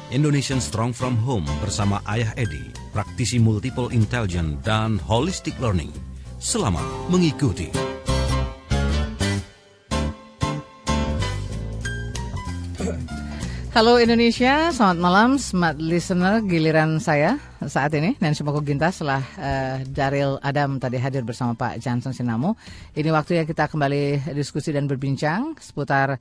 Indonesian Strong From Home bersama Ayah Edi, praktisi multiple intelligence dan holistic learning. Selamat mengikuti. Halo Indonesia, selamat malam, smart listener. Giliran saya saat ini, Nancy Moko Gintas, setelah Daryl Adam tadi hadir bersama Pak Johnson Sinamo. Ini waktunya kita kembali diskusi dan berbincang seputar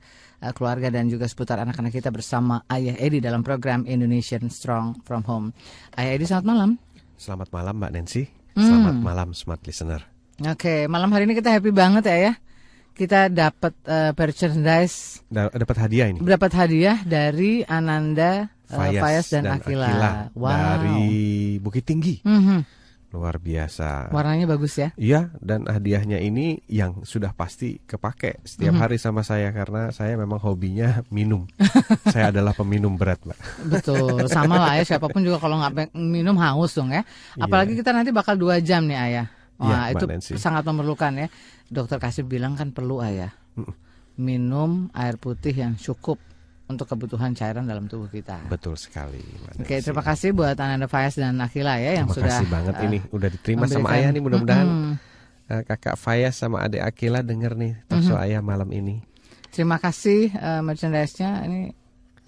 keluarga dan juga seputar anak-anak kita bersama Ayah Edi dalam program Indonesian Strong From Home. Ayah Edi, selamat malam. Selamat malam Mbak Nancy, selamat malam smart listener. Oke, malam hari ini kita happy banget ya. Kita dapat merchandise, dapat hadiah ini. Dapat hadiah dari Ananda, Fayas dan Akila. Wow. Dari Bukit Tinggi. Luar biasa. Warnanya bagus ya. Iya, dan hadiahnya ini yang sudah pasti kepake setiap hari sama saya karena saya memang hobinya minum. Saya adalah peminum berat, Mbak. Betul, sama lah ya. Siapapun juga kalau nggak minum haus dong ya. Apalagi kita nanti bakal 2 jam nih Ayah. Wah, ya, itu Nancy sangat memerlukan ya. Dokter Kasih bilang kan perlu Ayah minum air putih yang cukup untuk kebutuhan cairan dalam tubuh kita. Betul sekali. Oke, terima kasih buat Ananda Fayas dan Akila ya yang sudah. Terima kasih banget ini udah diterima sama Ayah nih, mudah-mudahan Kakak Fayas sama Adik Akila denger nih talkshow Ayah malam ini. Terima kasih merchandise-nya ini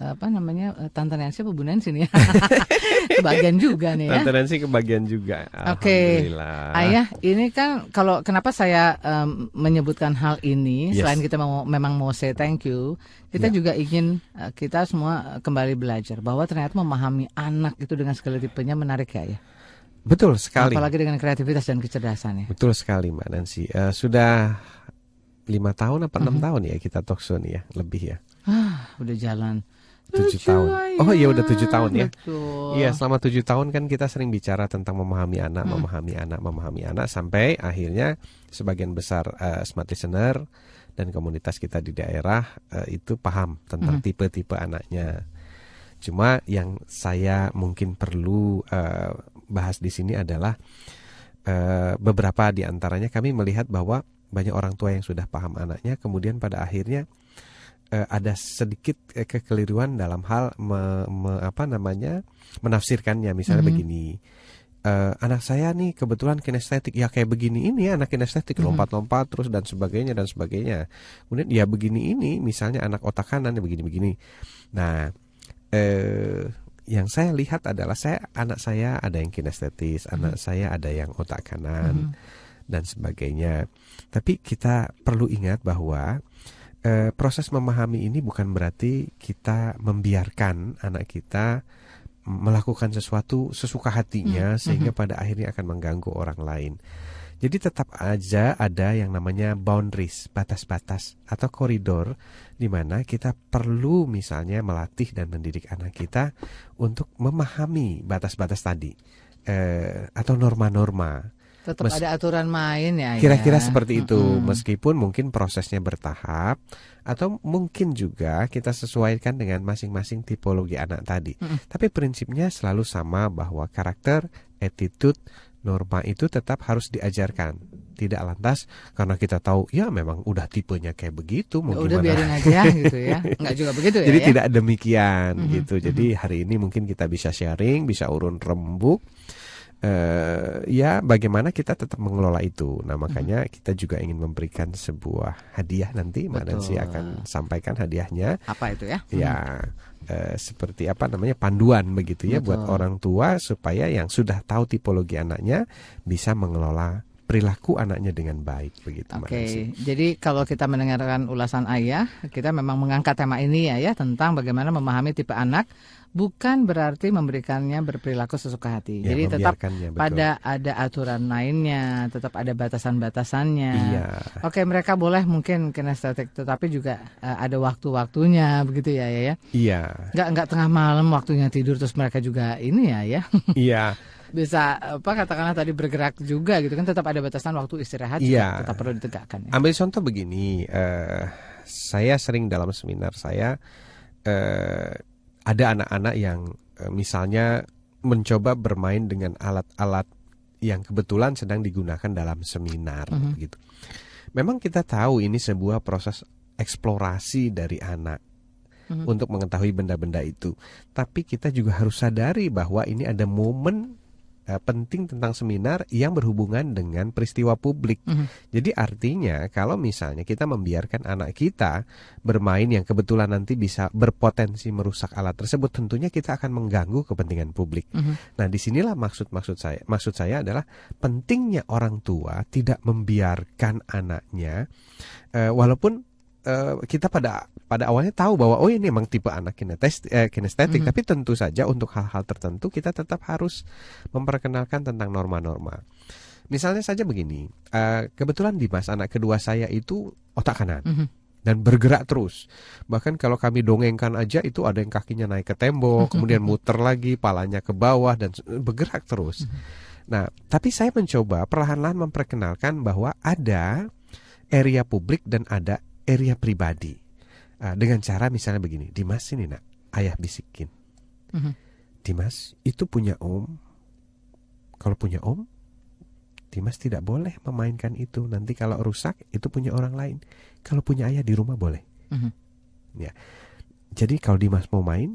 apa namanya, Tante Nancy apa Bu Nancy nih? Kebagian juga nih ya. Tante Nancy kebagian juga. Oke. Ayah, ini kan kalau kenapa saya menyebutkan hal ini, selain kita memang mau say thank you, kita juga ingin kita semua kembali belajar bahwa ternyata memahami anak itu dengan segala tipenya menarik ya. Betul sekali. Apalagi dengan kreativitas dan kecerdasan ya. Betul sekali Mbak Nancy. Sudah 5 tahun apa 6 tahun ya kita talkshow nih ya, lebih ya. Udah jalan 7 tahun. Oh iya udah 7 tahun ya. Iya, selama 7 tahun kan kita sering bicara tentang memahami anak, memahami anak sampai akhirnya sebagian besar smart listener dan komunitas kita di daerah itu paham tentang tipe-tipe anaknya. Cuma yang saya mungkin perlu bahas di sini adalah beberapa di antaranya kami melihat bahwa banyak orang tua yang sudah paham anaknya kemudian pada akhirnya ada sedikit kekeliruan dalam hal menafsirkannya. Misalnya begini, anak saya nih kebetulan kinestetik, ya kayak begini ini anak kinestetik, lompat-lompat terus dan sebagainya. Kemudian ya begini ini misalnya anak otak kanan begini-begini. Nah, yang saya lihat adalah anak saya ada yang kinestetis, anak saya ada yang otak kanan dan sebagainya. Tapi kita perlu ingat bahwa proses memahami ini bukan berarti kita membiarkan anak kita melakukan sesuatu sesuka hatinya sehingga pada akhirnya akan mengganggu orang lain. Jadi tetap aja ada yang namanya boundaries, batas-batas atau koridor di mana kita perlu misalnya melatih dan mendidik anak kita untuk memahami batas-batas tadi atau norma-norma. Tetap ada aturan main ya. Kira-kira seperti itu, meskipun mungkin prosesnya bertahap atau mungkin juga kita sesuaikan dengan masing-masing tipologi anak tadi. Tapi prinsipnya selalu sama bahwa karakter, attitude, norma itu tetap harus diajarkan. Tidak lantas karena kita tahu ya memang udah tipenya kayak begitu mau udah gimana. Biarin aja gitu ya. Enggak juga begitu ya. Jadi tidak demikian gitu. Jadi hari ini mungkin kita bisa sharing, bisa urun rembuk. Ya bagaimana kita tetap mengelola itu. Nah makanya kita juga ingin memberikan sebuah hadiah nanti. Mbak Nancy akan sampaikan hadiahnya. Apa itu ya? Ya seperti apa namanya panduan begitu ya. Buat orang tua supaya yang sudah tahu tipologi anaknya bisa mengelola perilaku anaknya dengan baik begitu. Oke, jadi kalau kita mendengarkan ulasan Ayah, kita memang mengangkat tema ini ya tentang bagaimana memahami tipe anak. Bukan berarti memberikannya berperilaku sesuka hati. Ya, jadi tetap pada ada aturan mainnya, tetap ada batasan-batasannya. Iya. Oke, mereka boleh mungkin kinestetik, tetapi juga ada waktu-waktunya begitu ya. Iya. Nggak tengah malam waktunya tidur terus mereka juga ini ya. Iya. Bisa katakanlah tadi bergerak juga gitu kan, tetap ada batasan waktu istirahat juga tetap perlu ditegakkan. Ya. Ambil contoh begini, saya sering dalam seminar saya ada anak-anak yang misalnya mencoba bermain dengan alat-alat yang kebetulan sedang digunakan dalam seminar gitu. Memang kita tahu ini sebuah proses eksplorasi dari anak. untuk mengetahui benda-benda itu. Tapi kita juga harus sadari bahwa ini ada momen penting tentang seminar yang berhubungan dengan peristiwa publik. Jadi artinya kalau misalnya kita membiarkan anak kita bermain yang kebetulan nanti bisa berpotensi merusak alat tersebut, tentunya kita akan mengganggu kepentingan publik. Nah, disinilah maksud saya adalah pentingnya orang tua tidak membiarkan anaknya, walaupun kita pada awalnya tahu bahwa ini memang tipe anak kinestetik, tapi tentu saja untuk hal-hal tertentu kita tetap harus memperkenalkan tentang norma-norma. Misalnya saja begini, kebetulan Dimas anak kedua saya itu otak kanan dan bergerak terus. Bahkan kalau kami dongengkan aja itu ada yang kakinya naik ke tembok, kemudian muter lagi, palanya ke bawah dan bergerak terus. Nah, tapi saya mencoba perlahan-lahan memperkenalkan bahwa ada area publik dan ada area pribadi, dengan cara misalnya begini, Dimas ini nak, ayah bisikin, Dimas itu punya om, kalau punya om, Dimas tidak boleh memainkan itu, nanti kalau rusak itu punya orang lain, kalau punya ayah di rumah boleh. Ya, jadi kalau Dimas mau main,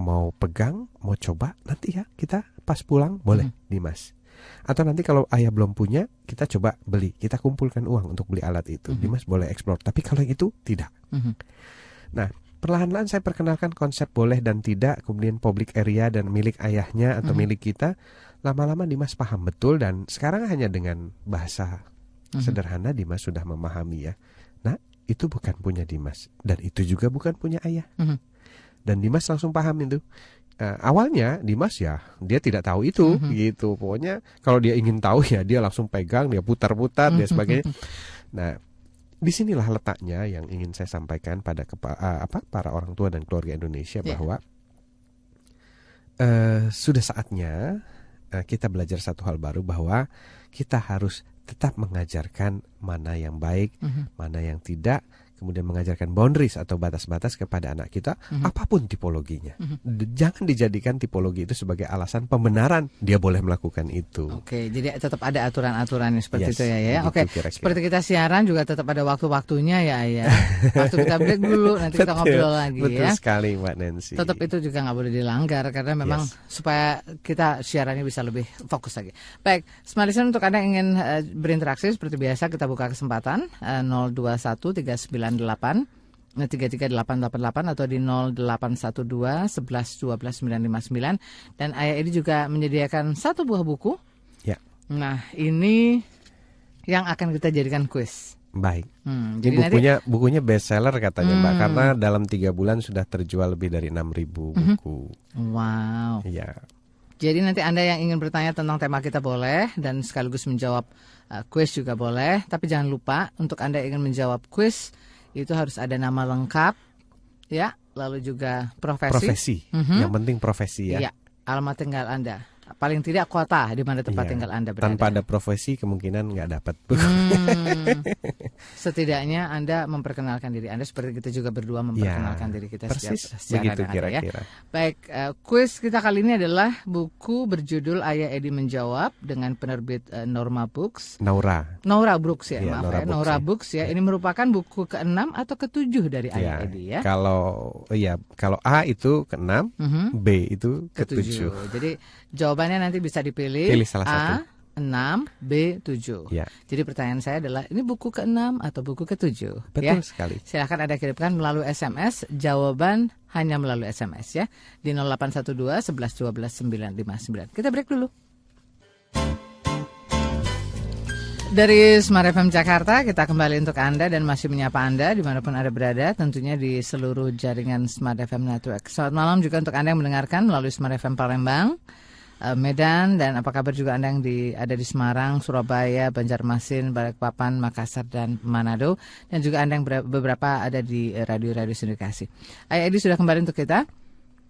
mau pegang, mau coba, nanti ya kita pas pulang boleh Dimas. Atau nanti kalau ayah belum punya, kita coba beli, kita kumpulkan uang untuk beli alat itu. Dimas boleh eksplor, tapi kalau yang itu tidak. Nah, perlahan-lahan saya perkenalkan konsep boleh dan tidak, kemudian public area dan milik ayahnya atau milik kita. Lama-lama Dimas paham betul, dan sekarang hanya dengan bahasa sederhana Dimas sudah memahami ya. Nah, itu bukan punya Dimas, dan itu juga bukan punya ayah. Dan Dimas langsung paham itu. Awalnya Dimas ya dia tidak tahu itu gitu. Pokoknya kalau dia ingin tahu ya dia langsung pegang, dia putar-putar dan sebagainya. Nah, disinilah letaknya yang ingin saya sampaikan pada para orang tua dan keluarga Indonesia bahwa sudah saatnya kita belajar satu hal baru, bahwa kita harus tetap mengajarkan mana yang baik, mana yang tidak. Kemudian mengajarkan boundaries atau batas-batas kepada anak kita, apapun tipologinya. Jangan dijadikan tipologi itu sebagai alasan pembenaran dia boleh melakukan itu. Oke, jadi tetap ada aturan-aturannya seperti itu ya. Oke, kira-kira. Seperti kita siaran juga tetap ada waktu-waktunya ya. Waktu kita break dulu, nanti kita ngobrol lagi ya. Betul sekali Mbak Nancy. Tetap itu juga nggak boleh dilanggar, karena memang supaya kita siarannya bisa lebih fokus lagi. Baik, Smart Listener, untuk Anda yang ingin berinteraksi seperti biasa, kita buka kesempatan 021-398-33888 atau di 0812 11 12 959. Dan Ayah Edi juga menyediakan satu buah buku. Ya. Nah, ini yang akan kita jadikan kuis. Baik. Jadi bukunya best seller katanya Mbak, karena dalam 3 bulan sudah terjual lebih dari 6.000 buku. Wow. Iya. Jadi nanti Anda yang ingin bertanya tentang tema kita boleh, dan sekaligus menjawab kuis juga boleh. Tapi jangan lupa, untuk Anda yang ingin menjawab kuis itu harus ada nama lengkap, ya, lalu juga profesi. Yang penting profesi ya. Iya, alamat tinggal Anda. Paling tidak kota di mana tempat tinggal Anda berada. Tanpa ada profesi kemungkinan nggak dapat. Setidaknya Anda memperkenalkan diri Anda, seperti kita juga berdua memperkenalkan diri kita persis secara begitu kira-kira. Ya. Baik, kuis kita kali ini adalah buku berjudul Ayah Edi Menjawab dengan penerbit Norma Books. Naura Books ya, maaf ya. Naura Books ya. Ini merupakan buku ke-6 atau ke-7 dari Ayah Edi ya. Kalau A itu ke-6, B itu ke-7. Jadi jawabannya nanti bisa dipilih. Pilih salah satu. A 6, B 7. Ya. Jadi pertanyaan saya adalah, ini buku ke-6 atau buku ke-7? Betul sekali. Silakan Anda kirimkan melalui SMS, jawaban hanya melalui SMS ya, di 0812 11 12 959. Kita break dulu. Dari Smart FM Jakarta, kita kembali untuk Anda dan masih menyapa Anda dimanapun Anda berada, tentunya di seluruh jaringan Smart FM Network. Selamat malam juga untuk Anda yang mendengarkan melalui Smart FM Palembang, Medan, dan apa kabar juga Anda yang ada di Semarang, Surabaya, Banjarmasin, Balikpapan, Makassar, dan Manado, dan juga Anda yang beberapa ada di radio-radio sindikasi. Ayah Edi sudah kembali untuk kita,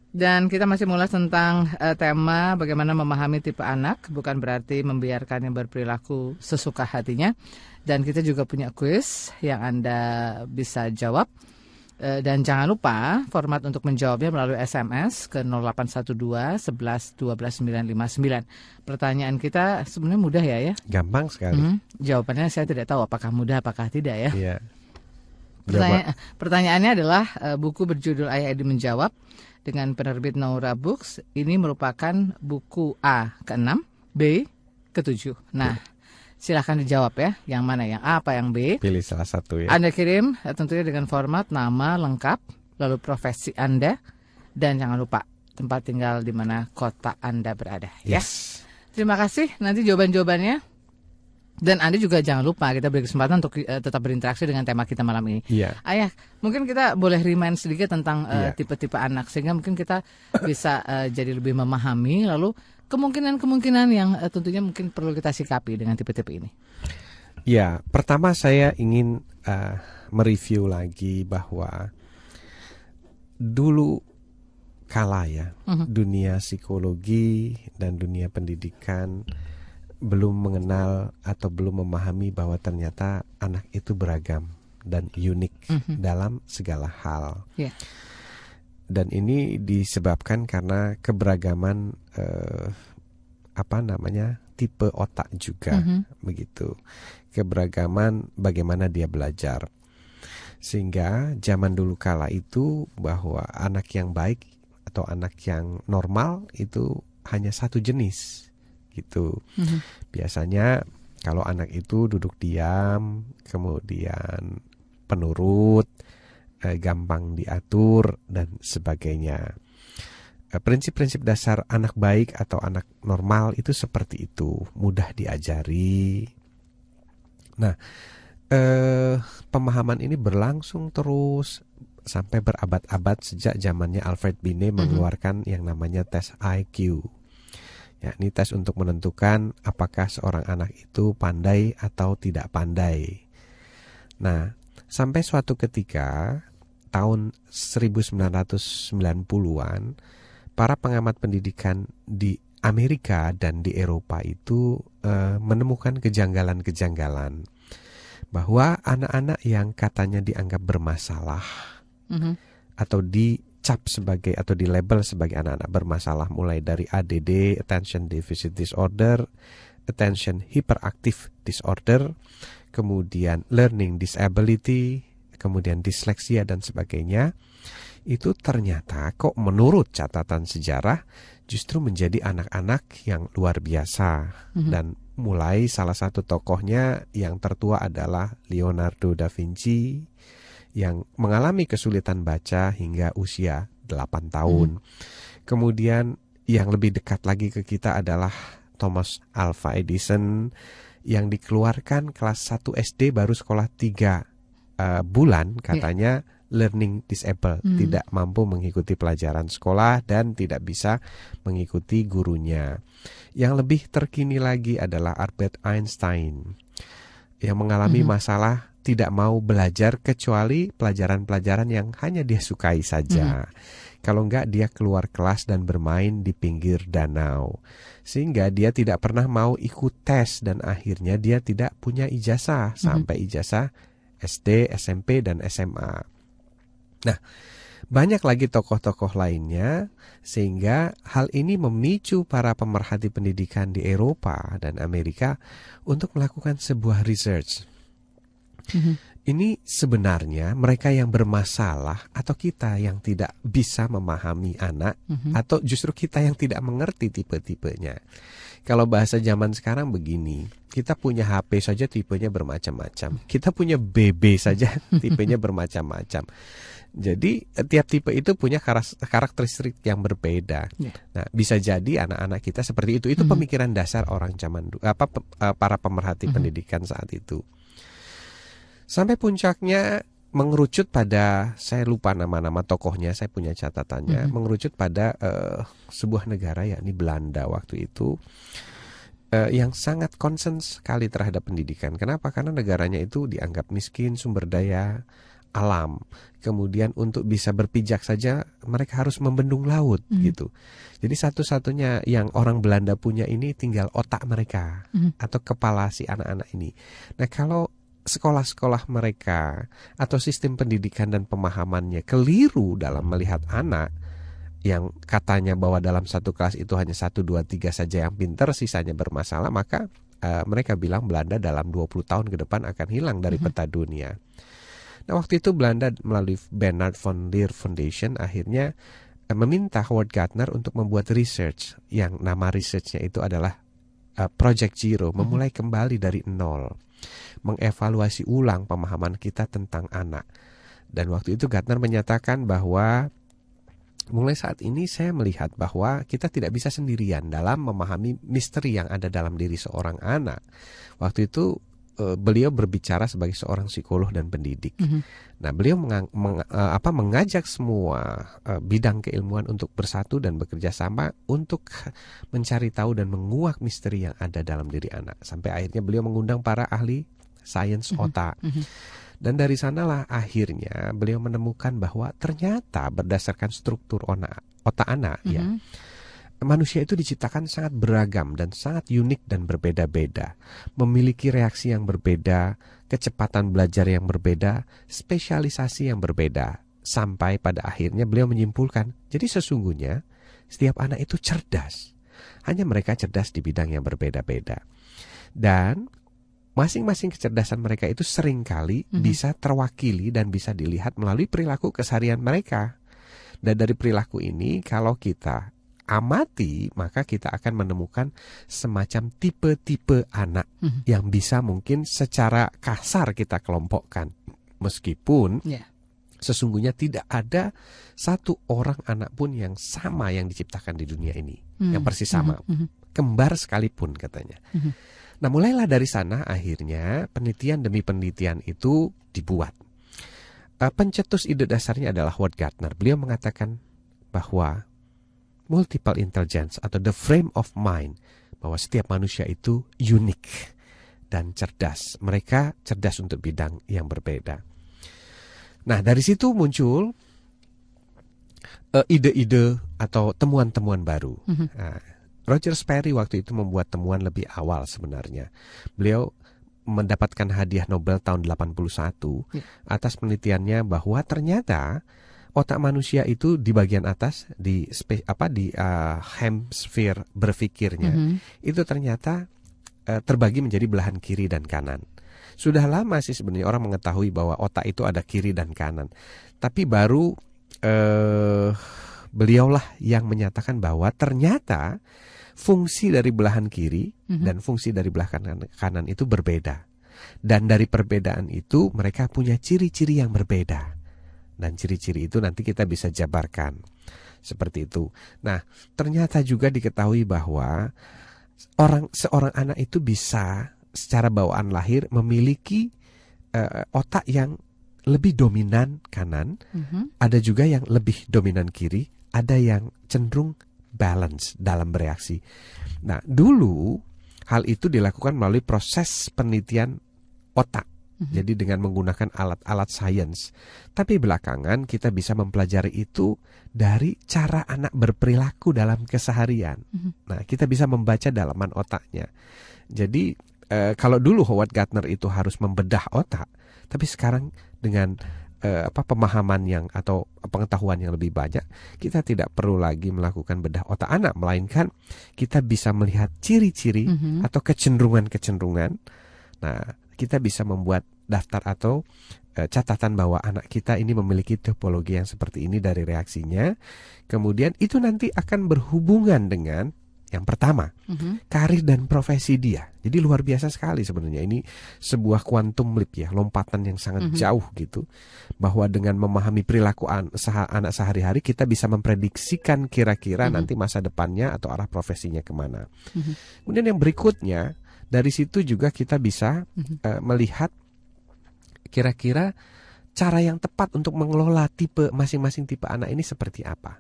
dan kita masih mengulas tentang tema bagaimana memahami tipe anak, bukan berarti membiarkannya berperilaku sesuka hatinya. Dan kita juga punya kuis yang Anda bisa jawab. Dan jangan lupa format untuk menjawabnya melalui SMS ke 0812 11 12 959. Pertanyaan kita sebenarnya mudah ya. Gampang sekali. Jawabannya saya tidak tahu apakah mudah apakah tidak ya. Iya. Pertanyaannya adalah buku berjudul Ayah Edi Menjawab dengan penerbit Naura Books. Ini merupakan buku A ke-6, B ke-7. Nah, silahkan dijawab ya. Yang mana, yang A apa yang B? Pilih salah satu ya. Anda kirim tentunya dengan format nama lengkap, lalu profesi Anda, dan jangan lupa tempat tinggal di mana kota Anda berada. Ya. Terima kasih. Nanti jawaban-jawabannya. Dan Anda juga jangan lupa kita beri kesempatan untuk tetap berinteraksi dengan tema kita malam ini. Iya. Ayah, mungkin kita boleh remind sedikit tentang tipe-tipe anak sehingga mungkin kita bisa jadi lebih memahami, lalu kemungkinan-kemungkinan yang tentunya mungkin perlu kita sikapi dengan tipe-tipe ini. Ya, pertama saya ingin mereview lagi bahwa dulu kala ya, dunia psikologi dan dunia pendidikan belum mengenal atau belum memahami bahwa ternyata anak itu beragam dan unik dalam segala hal. Yeah. Dan ini disebabkan karena keberagaman tipe otak juga, begitu. Keberagaman bagaimana dia belajar. Sehingga zaman dulu kala itu bahwa anak yang baik atau anak yang normal itu hanya satu jenis. Gitu. Biasanya kalau anak itu duduk diam, kemudian penurut, gampang diatur dan sebagainya. Prinsip-prinsip dasar anak baik atau anak normal itu seperti itu, mudah diajari. Nah, pemahaman ini berlangsung terus sampai berabad-abad sejak zamannya Alfred Binet mengeluarkan yang namanya tes IQ. Ya, ini tes untuk menentukan apakah seorang anak itu pandai atau tidak pandai. Nah, sampai suatu ketika tahun 1990-an, para pengamat pendidikan di Amerika dan di Eropa itu menemukan kejanggalan-kejanggalan bahwa anak-anak yang katanya dianggap bermasalah atau dicap sebagai atau di label sebagai anak-anak bermasalah, mulai dari ADD, Attention Deficit Disorder, Attention Hyperactive Disorder, kemudian Learning Disability, kemudian disleksia dan sebagainya, itu ternyata kok menurut catatan sejarah justru menjadi anak-anak yang luar biasa. Dan mulai salah satu tokohnya yang tertua adalah Leonardo da Vinci, yang mengalami kesulitan baca hingga usia 8 tahun. Kemudian yang lebih dekat lagi ke kita adalah Thomas Alva Edison, yang dikeluarkan kelas 1 SD baru sekolah 3 bulan katanya, learning disabled, tidak mampu mengikuti pelajaran sekolah dan tidak bisa mengikuti gurunya. Yang lebih terkini lagi adalah Albert Einstein, yang mengalami masalah tidak mau belajar kecuali pelajaran-pelajaran yang hanya dia sukai saja. Kalau enggak dia keluar kelas dan bermain di pinggir danau. Sehingga dia tidak pernah mau ikut tes dan akhirnya dia tidak punya ijazah sampai ijazah SD, SMP, dan SMA. Nah, banyak lagi tokoh-tokoh lainnya, sehingga hal ini memicu para pemerhati pendidikan di Eropa dan Amerika untuk melakukan sebuah research. Ini sebenarnya mereka yang bermasalah atau kita yang tidak bisa memahami anak, atau justru kita yang tidak mengerti tipe-tipenya. Kalau bahasa zaman sekarang begini, kita punya HP saja tipenya bermacam-macam, kita punya BB saja tipenya bermacam-macam. Jadi tiap tipe itu punya karakteristik yang berbeda. Nah, bisa jadi anak-anak kita seperti itu. Itu pemikiran dasar orang zaman dulu, para pemerhati pendidikan saat itu. Sampai puncaknya mengerucut pada, saya lupa nama-nama tokohnya, saya punya catatannya, mengerucut pada sebuah negara, yakni Belanda waktu itu, yang sangat concern sekali terhadap pendidikan. Kenapa? Karena negaranya itu dianggap miskin sumber daya alam. Kemudian untuk bisa berpijak saja mereka harus membendung laut gitu. Jadi satu-satunya yang orang Belanda punya ini tinggal otak mereka atau kepala si anak-anak ini. Nah, kalau sekolah-sekolah mereka atau sistem pendidikan dan pemahamannya keliru dalam melihat anak, yang katanya bahwa dalam satu kelas itu hanya 1, 2, 3 saja yang pintar, sisanya bermasalah, maka mereka bilang Belanda dalam 20 tahun ke depan akan hilang dari peta dunia. Nah, waktu itu Belanda melalui Bernard von Leer Foundation akhirnya meminta Howard Gardner untuk membuat research yang nama researchnya itu adalah Project Zero, memulai kembali dari nol, mengevaluasi ulang pemahaman kita tentang anak. Dan waktu itu Gardner menyatakan bahwa mulai saat ini saya melihat bahwa kita tidak bisa sendirian dalam memahami misteri yang ada dalam diri seorang anak. Waktu itu beliau berbicara sebagai seorang psikolog dan pendidik. Nah, beliau mengajak semua bidang keilmuan untuk bersatu dan bekerja sama untuk mencari tahu dan menguak misteri yang ada dalam diri anak. Sampai akhirnya beliau mengundang para ahli sains otak. Dan dari sanalah akhirnya beliau menemukan bahwa ternyata berdasarkan struktur otak anak, ya, manusia itu diciptakan sangat beragam dan sangat unik dan berbeda-beda, memiliki reaksi yang berbeda, kecepatan belajar yang berbeda, spesialisasi yang berbeda, sampai pada akhirnya beliau menyimpulkan, jadi sesungguhnya setiap anak itu cerdas, hanya mereka cerdas di bidang yang berbeda-beda. Dan masing-masing kecerdasan mereka itu seringkali bisa terwakili dan bisa dilihat melalui perilaku keseharian mereka. Dan dari perilaku ini, kalau kita amati, maka kita akan menemukan semacam tipe-tipe anak yang bisa mungkin secara kasar kita kelompokkan. Meskipun sesungguhnya tidak ada satu orang anak pun yang sama yang diciptakan di dunia ini, yang persis sama, kembar sekalipun katanya. Nah, mulailah dari sana akhirnya penelitian demi penelitian itu dibuat. Pencetus ide dasarnya adalah Howard Gardner. Beliau mengatakan bahwa multiple intelligence atau the frame of mind, bahwa setiap manusia itu unik dan cerdas. Mereka cerdas untuk bidang yang berbeda. Nah, dari situ muncul ide-ide atau temuan-temuan baru. Nah, Roger Sperry waktu itu membuat temuan lebih awal sebenarnya. Beliau mendapatkan hadiah Nobel tahun 81 atas penelitiannya bahwa ternyata otak manusia itu di bagian atas di hemisfer berpikirnya itu ternyata terbagi menjadi belahan kiri dan kanan. Sudah lama sih sebenarnya orang mengetahui bahwa otak itu ada kiri dan kanan. Tapi baru beliaulah yang menyatakan bahwa ternyata fungsi dari belahan kiri dan fungsi dari belahan kanan itu berbeda. Dan dari perbedaan itu mereka punya ciri-ciri yang berbeda. Dan ciri-ciri itu nanti kita bisa jabarkan. Seperti itu. Nah, ternyata juga diketahui bahwa seorang anak itu bisa secara bawaan lahir memiliki otak yang lebih dominan kanan, ada juga yang lebih dominan kiri, ada yang cenderung balance dalam bereaksi. Nah, dulu hal itu dilakukan melalui proses penelitian otak. Jadi dengan menggunakan alat-alat sains. Tapi belakangan kita bisa mempelajari itu dari cara anak berperilaku dalam keseharian. Nah, kita bisa membaca dalaman otaknya. Jadi kalau dulu Howard Gardner itu harus membedah otak, tapi sekarang dengan pemahaman yang atau pengetahuan yang lebih banyak, kita tidak perlu lagi melakukan bedah otak anak, melainkan kita bisa melihat ciri-ciri atau kecenderungan-kecenderungan. Nah, kita bisa membuat daftar atau catatan bahwa anak kita ini memiliki tipologi yang seperti ini dari reaksinya. Kemudian itu nanti akan berhubungan dengan yang pertama, karir dan profesi dia. Jadi luar biasa sekali sebenarnya. Ini sebuah quantum leap ya, lompatan yang sangat jauh gitu. Bahwa dengan memahami perilaku anak sehari-hari, kita bisa memprediksikan kira-kira nanti masa depannya atau arah profesinya kemana. Kemudian yang berikutnya, dari situ juga kita bisa melihat kira-kira cara yang tepat untuk mengelola tipe masing-masing tipe anak ini seperti apa.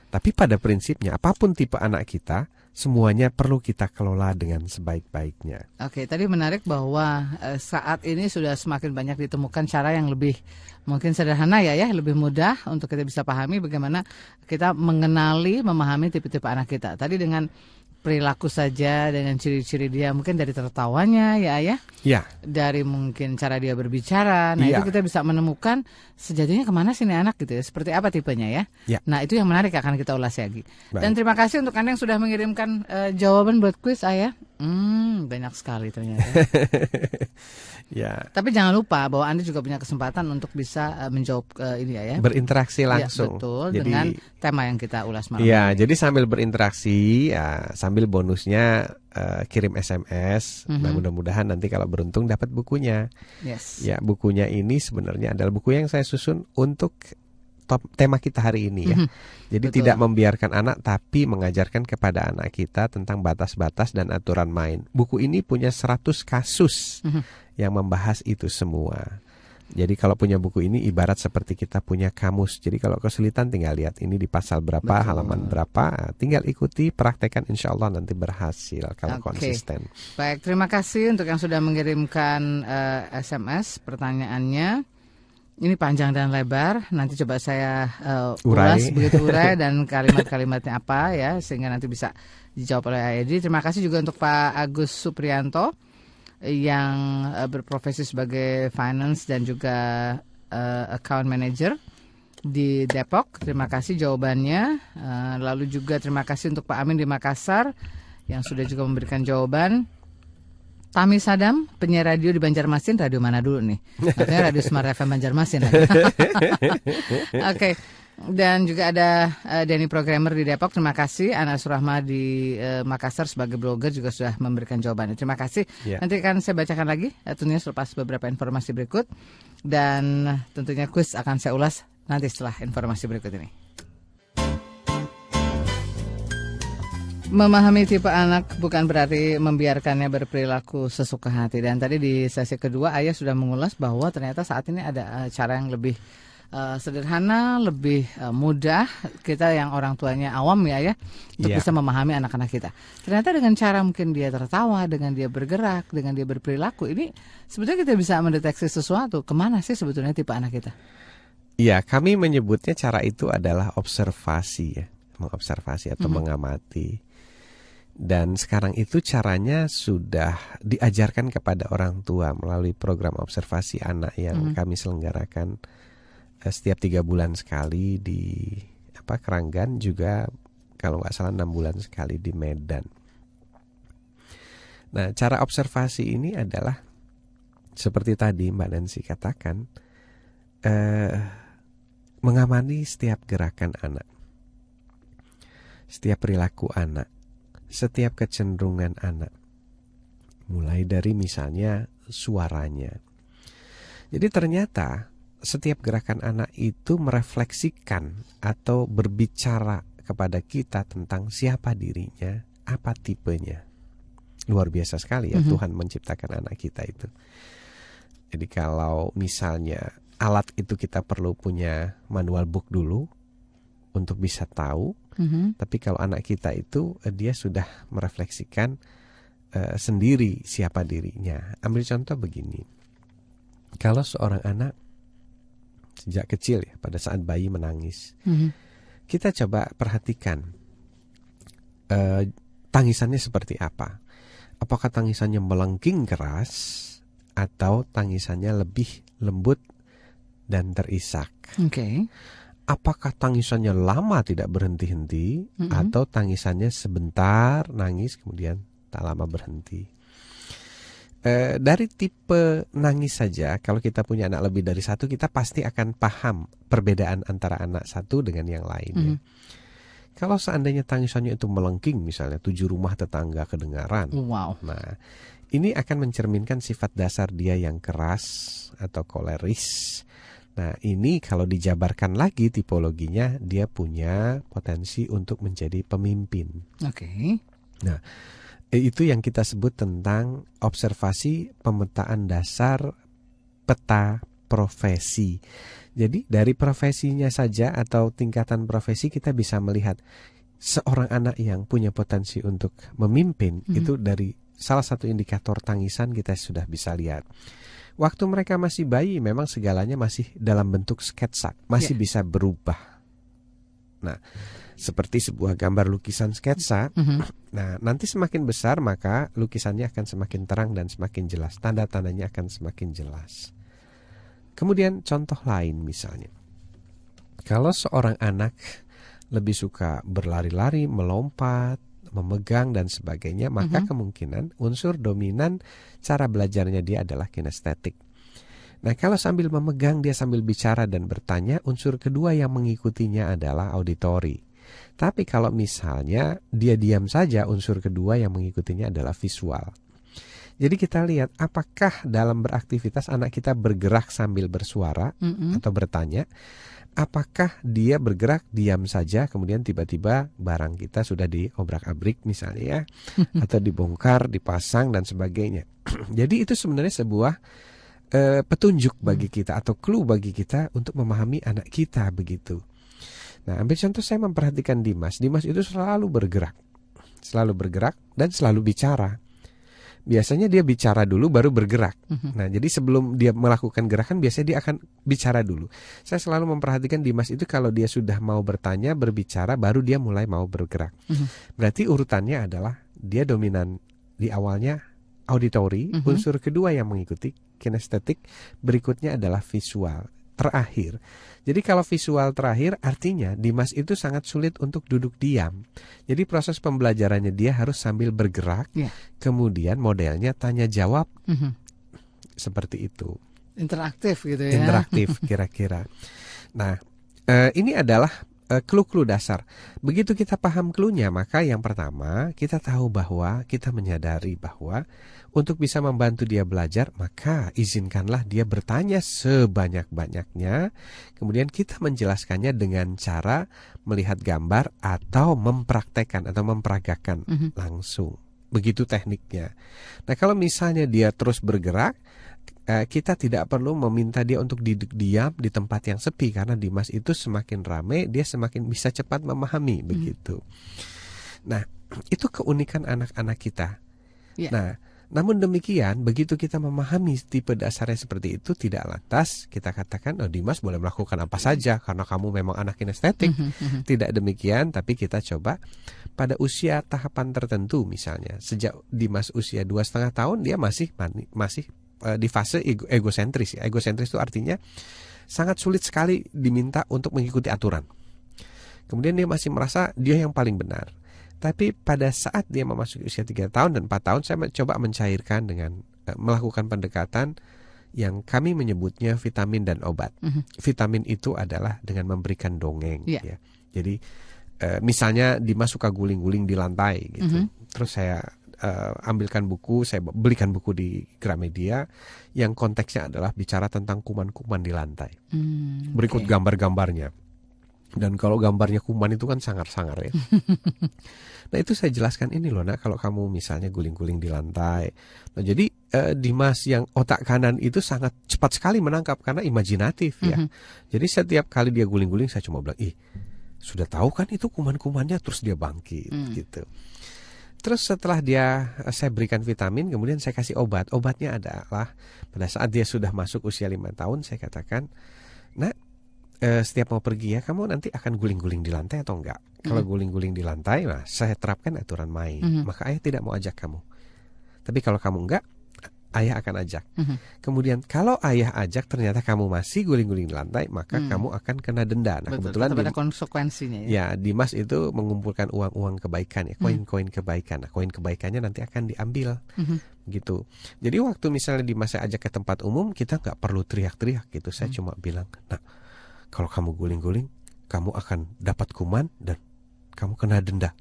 Tapi pada prinsipnya apapun tipe anak kita, semuanya perlu kita kelola dengan sebaik-baiknya. Oke, tadi menarik bahwa saat ini sudah semakin banyak ditemukan cara yang lebih mungkin sederhana ya, lebih mudah untuk kita bisa pahami bagaimana kita mengenali, memahami tipe-tipe anak kita. Tadi dengan perilaku saja, dengan ciri-ciri dia, mungkin dari tertawanya ya. Dari mungkin cara dia berbicara. Nah itu kita bisa menemukan sejatinya kemana sih ini anak gitu ya, seperti apa tipenya ya. Nah itu yang menarik akan kita ulas lagi. Dan terima kasih untuk Anda yang sudah mengirimkan jawaban buat kuis Ayah. Banyak sekali ternyata. Ya, Tapi jangan lupa bahwa Anda juga punya kesempatan untuk bisa menjawab ini ya. berinteraksi Ya, langsung. betul, Jadi, dengan tema yang kita ulas malam ya, ini. jadi sambil berinteraksi, ya, sambil bonusnya kirim SMS. Nah, mudah-mudahan nanti kalau beruntung dapat bukunya. Yes. Ya, bukunya ini sebenarnya adalah buku yang saya susun untuk tema kita hari ini ya. Jadi Betul. tidak membiarkan anak, tapi mengajarkan kepada anak kita tentang batas-batas dan aturan main. Buku ini punya 100 kasus yang membahas itu semua. Jadi kalau punya buku ini ibarat seperti kita punya kamus. Jadi kalau kesulitan tinggal lihat ini di pasal berapa, Betul. halaman berapa. Tinggal ikuti, praktekkan, insya Allah nanti berhasil kalau Oke. konsisten. Baik, terima kasih untuk yang sudah mengirimkan SMS pertanyaannya. Ini panjang dan lebar. Nanti coba saya ulas begitu urai dan kalimat-kalimatnya apa ya, sehingga nanti bisa dijawab oleh Aedi. Terima kasih juga untuk Pak Agus Supriyanto yang berprofesi sebagai finance dan juga account manager di Depok. Terima kasih jawabannya. Lalu juga terima kasih untuk Pak Amin di Makassar yang sudah juga memberikan jawaban. Tami Sadam, penyiar radio di Banjarmasin, radio mana dulu nih? Katanya Radio Smart FM Banjarmasin lagi. Oke. Dan juga ada Denny Programmer di Depok, terima kasih. Anas Surahma di Makassar sebagai blogger juga sudah memberikan jawabannya. Terima kasih. Ya. Nanti akan saya bacakan lagi tentunya selepas beberapa informasi berikut. Dan tentunya kuis akan saya ulas nanti setelah informasi berikut ini. Memahami tipe anak bukan berarti membiarkannya berperilaku sesuka hati. Dan tadi di sesi kedua Ayah sudah mengulas bahwa ternyata saat ini ada cara yang lebih sederhana, lebih mudah kita yang orang tuanya awam ya untuk bisa memahami anak-anak kita. Ternyata dengan cara mungkin dia tertawa, dengan dia bergerak, dengan dia berperilaku, ini sebetulnya kita bisa mendeteksi sesuatu. Kemana sih sebetulnya tipe anak kita? Iya, kami menyebutnya cara itu adalah observasi ya, mengobservasi atau mengamati. Dan sekarang itu caranya sudah diajarkan kepada orang tua melalui program observasi anak yang kami selenggarakan setiap 3 bulan sekali di Keranggan, juga kalau nggak salah 6 bulan sekali di Medan. Nah, cara observasi ini adalah seperti tadi Mbak Nancy katakan, mengamati setiap gerakan anak, setiap perilaku anak, setiap kecenderungan anak, mulai dari misalnya suaranya. Jadi ternyata setiap gerakan anak itu merefleksikan atau berbicara kepada kita tentang siapa dirinya, apa tipenya. Luar biasa sekali ya Tuhan menciptakan anak kita itu. Jadi kalau misalnya alat itu kita perlu punya manual book dulu untuk bisa tahu. Tapi kalau anak kita itu dia sudah merefleksikan sendiri siapa dirinya. Ambil contoh begini. Kalau seorang anak sejak kecil ya, pada saat bayi menangis, kita coba perhatikan tangisannya seperti apa. Apakah tangisannya melengking keras atau tangisannya lebih lembut dan terisak? Oke. Apakah tangisannya lama tidak berhenti-henti atau tangisannya sebentar nangis kemudian tak lama berhenti? Dari tipe nangis saja, kalau kita punya anak lebih dari satu, kita pasti akan paham perbedaan antara anak satu dengan yang lainnya. Kalau seandainya tangisannya itu melengking, misalnya 7 rumah tetangga kedengaran. Wow. Nah, ini akan mencerminkan sifat dasar dia yang keras atau koleris. Nah, ini kalau dijabarkan lagi tipologinya, dia punya potensi untuk menjadi pemimpin. Oke. Nah, itu yang kita sebut tentang observasi pemetaan dasar peta profesi. Jadi dari profesinya saja atau tingkatan profesi kita bisa melihat seorang anak yang punya potensi untuk memimpin, itu dari salah satu indikator tangisan kita sudah bisa lihat. Waktu mereka masih bayi memang segalanya masih dalam bentuk sketsa, masih bisa berubah. Nah, seperti sebuah gambar lukisan sketsa. Nah, nanti semakin besar maka lukisannya akan semakin terang dan semakin jelas. Tanda-tandanya akan semakin jelas. Kemudian contoh lain misalnya. Kalau seorang anak lebih suka berlari-lari, melompat, memegang dan sebagainya, maka kemungkinan unsur dominan cara belajarnya dia adalah kinestetik. Nah, kalau sambil memegang dia sambil bicara dan bertanya, unsur kedua yang mengikutinya adalah auditori. Tapi kalau misalnya dia diam saja, unsur kedua yang mengikutinya adalah visual. Jadi kita lihat apakah dalam beraktivitas anak kita bergerak sambil bersuara atau bertanya, apakah dia bergerak diam saja kemudian tiba-tiba barang kita sudah diobrak-abrik misalnya ya, atau dibongkar, dipasang dan sebagainya. Jadi itu sebenarnya sebuah petunjuk bagi kita atau clue bagi kita untuk memahami anak kita begitu. Nah, ambil contoh saya memperhatikan Dimas. Dimas itu selalu bergerak dan selalu bicara. Biasanya dia bicara dulu baru bergerak. Nah, jadi sebelum dia melakukan gerakan biasanya dia akan bicara dulu. Saya selalu memperhatikan Dimas itu kalau dia sudah mau bertanya, berbicara, baru dia mulai mau bergerak. Berarti urutannya adalah dia dominan di awalnya auditori, unsur kedua yang mengikuti kinestetik, berikutnya adalah visual, terakhir. Jadi kalau visual terakhir artinya Dimas itu sangat sulit untuk duduk diam. Jadi proses pembelajarannya dia harus sambil bergerak, kemudian modelnya tanya jawab, seperti itu. Interaktif gitu ya. Interaktif kira-kira. Nah, ini adalah clue-clue dasar. Begitu kita paham clue-nya, maka yang pertama kita tahu bahwa kita menyadari bahwa untuk bisa membantu dia belajar, maka izinkanlah dia bertanya sebanyak-banyaknya. Kemudian kita menjelaskannya dengan cara melihat gambar atau mempraktekkan atau memperagakan langsung. Begitu tekniknya. Nah, kalau misalnya dia terus bergerak, kita tidak perlu meminta dia untuk duduk diam di tempat yang sepi, karena Dimas itu semakin ramai dia semakin bisa cepat memahami begitu. Nah, itu keunikan anak-anak kita. Nah, namun demikian begitu kita memahami tipe dasarnya seperti itu, tidak lantas kita katakan Dimas boleh melakukan apa saja karena kamu memang anak kinestetik. Tidak demikian, tapi kita coba pada usia tahapan tertentu, misalnya sejak Dimas usia 2,5 tahun dia masih di fase egosentris. Egosentris itu artinya sangat sulit sekali diminta untuk mengikuti aturan. Kemudian dia masih merasa dia yang paling benar. Tapi pada saat dia memasuki usia 3 tahun dan 4 tahun, saya coba mencairkan dengan melakukan pendekatan yang kami menyebutnya vitamin dan obat. Vitamin itu adalah dengan memberikan dongeng. Ya. Jadi misalnya Dimas suka guling-guling di lantai gitu. Terus saya ambilkan buku, saya belikan buku di Gramedia yang konteksnya adalah bicara tentang kuman-kuman di lantai. Berikut gambar-gambarnya. Dan kalau gambarnya kuman itu kan sangar-sangar ya. Nah, itu saya jelaskan, ini loh nak, kalau kamu misalnya guling-guling di lantai. Nah, jadi Dimas yang otak kanan itu sangat cepat sekali menangkap karena imajinatif ya. Jadi setiap kali dia guling-guling saya cuma bilang, sudah tahu kan itu kuman-kumannya, terus dia bangkit gitu. Terus setelah saya berikan vitamin, kemudian saya kasih obat. Obatnya adalah pada saat dia sudah masuk usia 5 tahun, saya katakan, nah, setiap mau pergi ya, kamu nanti akan guling-guling di lantai atau enggak? Kalau guling-guling di lantai, nah saya terapkan aturan main. Maka ayah tidak mau ajak kamu. Tapi kalau kamu enggak, ayah akan ajak. Kemudian kalau ayah ajak ternyata kamu masih guling-guling di lantai, maka kamu akan kena denda. Nah, kebetulan ada konsekuensinya ya. Ya, Dimas itu mengumpulkan uang-uang kebaikan ya, koin-koin kebaikan. Nah, koin kebaikannya nanti akan diambil. Gitu. Jadi waktu misalnya Dimas saya ajak ke tempat umum, kita nggak perlu teriak-teriak gitu. Saya cuma bilang, nah, kalau kamu guling-guling, kamu akan dapat kuman dan kamu kena denda.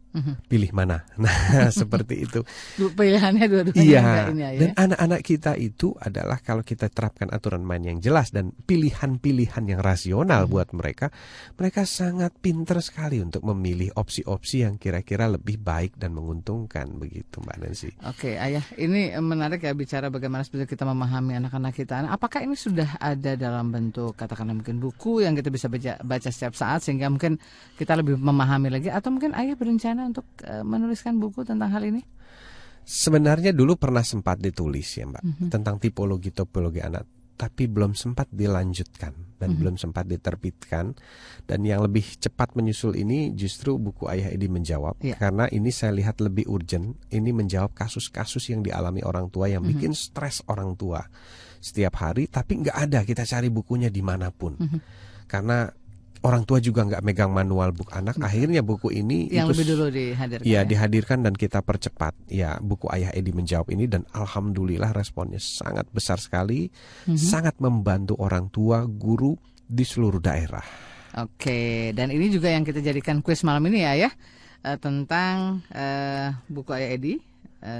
Pilih mana? Nah, seperti itu. Pilihannya dua-duanya. Iya. Ini ya. Dan anak-anak kita itu adalah kalau kita terapkan aturan main yang jelas dan pilihan-pilihan yang rasional buat mereka, mereka sangat pintar sekali untuk memilih opsi-opsi yang kira-kira lebih baik dan menguntungkan, begitu Mbak Nancy. Oke, ayah, ini menarik ya bicara bagaimana sebetulnya kita memahami anak-anak kita. Apakah ini sudah ada dalam bentuk katakanlah mungkin buku yang kita bisa baca setiap saat sehingga mungkin kita lebih memahami lagi, atau mungkin ayah berencana untuk menuliskan buku tentang hal ini? Sebenarnya dulu pernah sempat ditulis ya Mbak, tentang tipologi anak, tapi belum sempat dilanjutkan dan belum sempat diterbitkan. Dan yang lebih cepat menyusul ini justru buku Ayah Edi Menjawab, karena ini saya lihat lebih urgent. Ini menjawab kasus-kasus yang dialami orang tua yang bikin stres orang tua setiap hari, tapi nggak ada, kita cari bukunya dimanapun. Karena orang tua juga nggak megang manual buku anak. Akhirnya buku ini yang itu, lebih dulu dihadirkan. Ya, dihadirkan dan kita percepat. Ya, buku Ayah Edi Menjawab ini, dan alhamdulillah responnya sangat besar sekali, sangat membantu orang tua, guru di seluruh daerah. Oke, dan ini juga yang kita jadikan kuis malam ini ya, tentang buku Ayah Edi,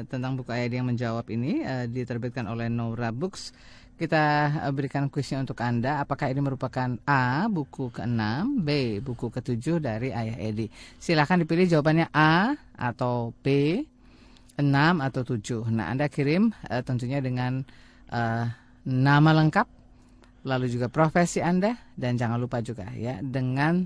tentang buku Ayah Edi yang menjawab ini diterbitkan oleh Nora Books. Kita berikan kuisnya untuk Anda. Apakah ini merupakan A, buku ke-6, B, buku ke-7 dari Ayah Edi? Silakan dipilih jawabannya A atau B, 6 atau 7. Nah, Anda kirim tentunya dengan nama lengkap, lalu juga profesi Anda, dan jangan lupa juga ya dengan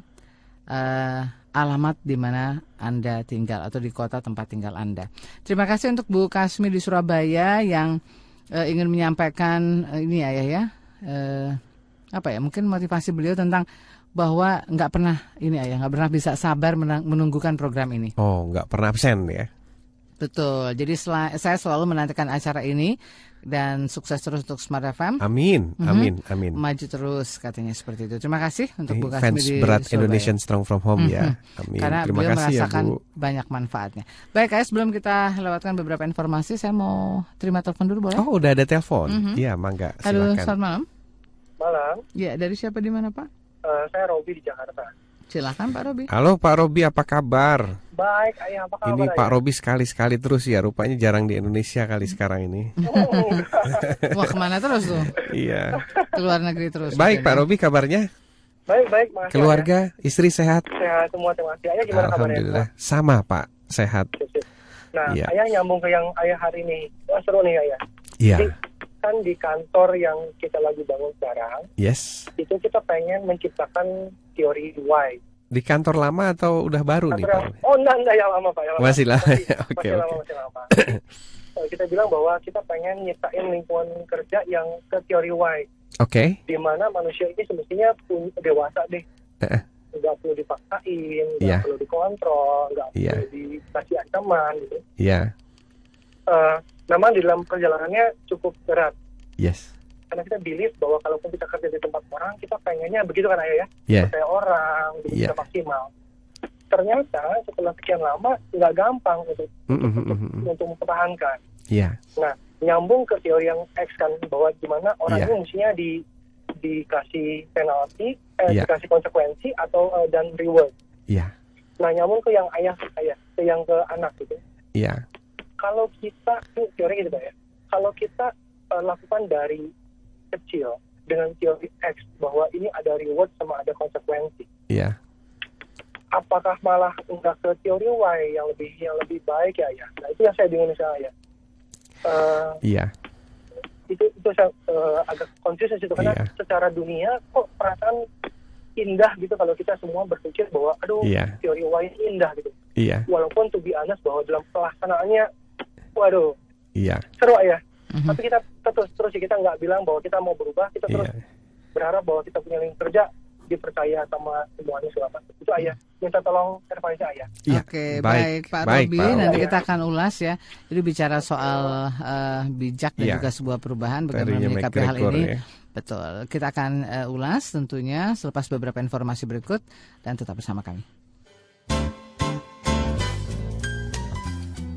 alamat di mana Anda tinggal atau di kota tempat tinggal Anda. Terima kasih untuk Bu Kasmi di Surabaya yang ingin menyampaikan ini ya, mungkin motivasi beliau tentang bahwa nggak pernah bisa sabar menunggukan program ini. Oh, nggak pernah absen ya? Betul. Jadi saya selalu menantikan acara ini, dan sukses terus untuk Smart FM. Amin, amin, amin. Maju terus katanya seperti itu. Terima kasih untuk Bu Kasmi fans di berat Surabaya. Indonesian Strong from Home ya. Amin. Karena Terima beliau kasih merasakan ya, Bu. banyak manfaatnya. Baik, sebelum kita lewatkan beberapa informasi, saya mau terima telepon dulu boleh? Oh, udah ada telepon. Iya, mangga. Halo, Silakan. selamat malam. Malam. Ya, dari siapa di mana, Pak? Saya Robi di Jakarta. Silakan Pak Robi. Halo Pak Robi, apa kabar? Baik, Ayah, apa kabar? Ini Pak Ayah? Robi sekali-sekali terus ya, rupanya jarang di Indonesia kali sekarang ini. Wah, kemana terus tuh? Iya. Keluar negeri terus. Baik Pak Robi, kabarnya? Baik, makasih. Keluarga, istri sehat? Ayah. Sehat semua, terima kasih. Ayah gimana kabarnya? Alhamdulillah, sama Pak, sehat. Nah, Iya. Ayah nyambung ke yang Ayah hari ini. Wah, seru nih Ayah. Iya. Jadi, kan di kantor yang kita lagi bangun sekarang, Yes. itu kita pengen menciptakan teori why. Di kantor lama atau udah baru nih Pak Robi? Oh, enggak, yang lama Pak. Yang lama. Masih lama ya? Oke, Masih lama, masih lama. Kita bilang bahwa kita pengen nyiptain lingkungan kerja yang ke teori why. Oke. Di mana manusia ini semestinya dewasa deh. Nggak perlu dipaksain, nggak Iya. perlu dikontrol, nggak Iya. perlu dikasih ancaman gitu. Iya. Memang di dalam perjalanannya cukup berat. Yes. Karena kita believe bahwa kalaupun kita kerja di tempat orang, kita pengennya begitu kan Ayah ya? Iya. Percaya orang, Iya. bisa maksimal. Ternyata setelah sekian lama nggak gampang untuk mempertahankan. Iya. Nah, nyambung ke teori yang X kan, bahwa gimana orang Iya. ini mestinya dikasih penalti, Iya. dikasih konsekuensi atau dan reward. Iya. Nah, nyambung ke yang ayah, ke yang ke anak gitu. Iya. Kalau kita, ini teori gitu Pak ya, kalau kita lakukan dari kecil dengan teori X bahwa ini ada reward sama ada konsekuensi, Iya. apakah malah enggak ke teori Y yang lebih baik ya? Nah, itu yang saya bingung misalnya ya. Iya. Itu saya agak confused itu karena Iya. secara dunia kok perasaan indah gitu kalau kita semua berpikir bahwa aduh Iya. teori Y ini indah gitu. Iya. Walaupun to be honest bahwa dalam pelaksanaannya waduh Iya. seru ya. Tapi kita terus kita nggak bilang bahwa kita mau berubah, kita terus Iya. berharap bahwa kita punya link kerja dipercaya sama semuanya selama itu Ayah. Minta tolong advice Ayah. Iya. Oke, baik Pak Baik, Robi. Pak Robi. Nanti kita akan ulas ya. Jadi bicara soal bijak dan Iya. juga sebuah perubahan, bagaimana Teorinya menyikapi hal McGregor ini. ya. Betul. Kita akan ulas tentunya selepas beberapa informasi berikut, dan tetap bersama kami.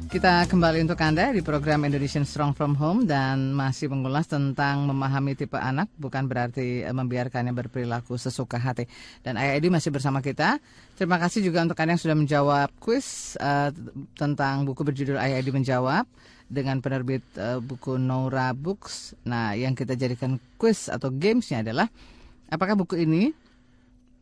Kita kembali untuk Anda di program Indonesian Strong from Home dan masih mengulas tentang memahami tipe anak, bukan berarti membiarkannya berperilaku sesuka hati. Dan Ayah Edi masih bersama kita. Terima kasih juga untuk Anda yang sudah menjawab kuis tentang buku berjudul Ayah Edi Menjawab dengan penerbit buku Nora Books. Nah, yang kita jadikan kuis atau gamesnya adalah apakah buku ini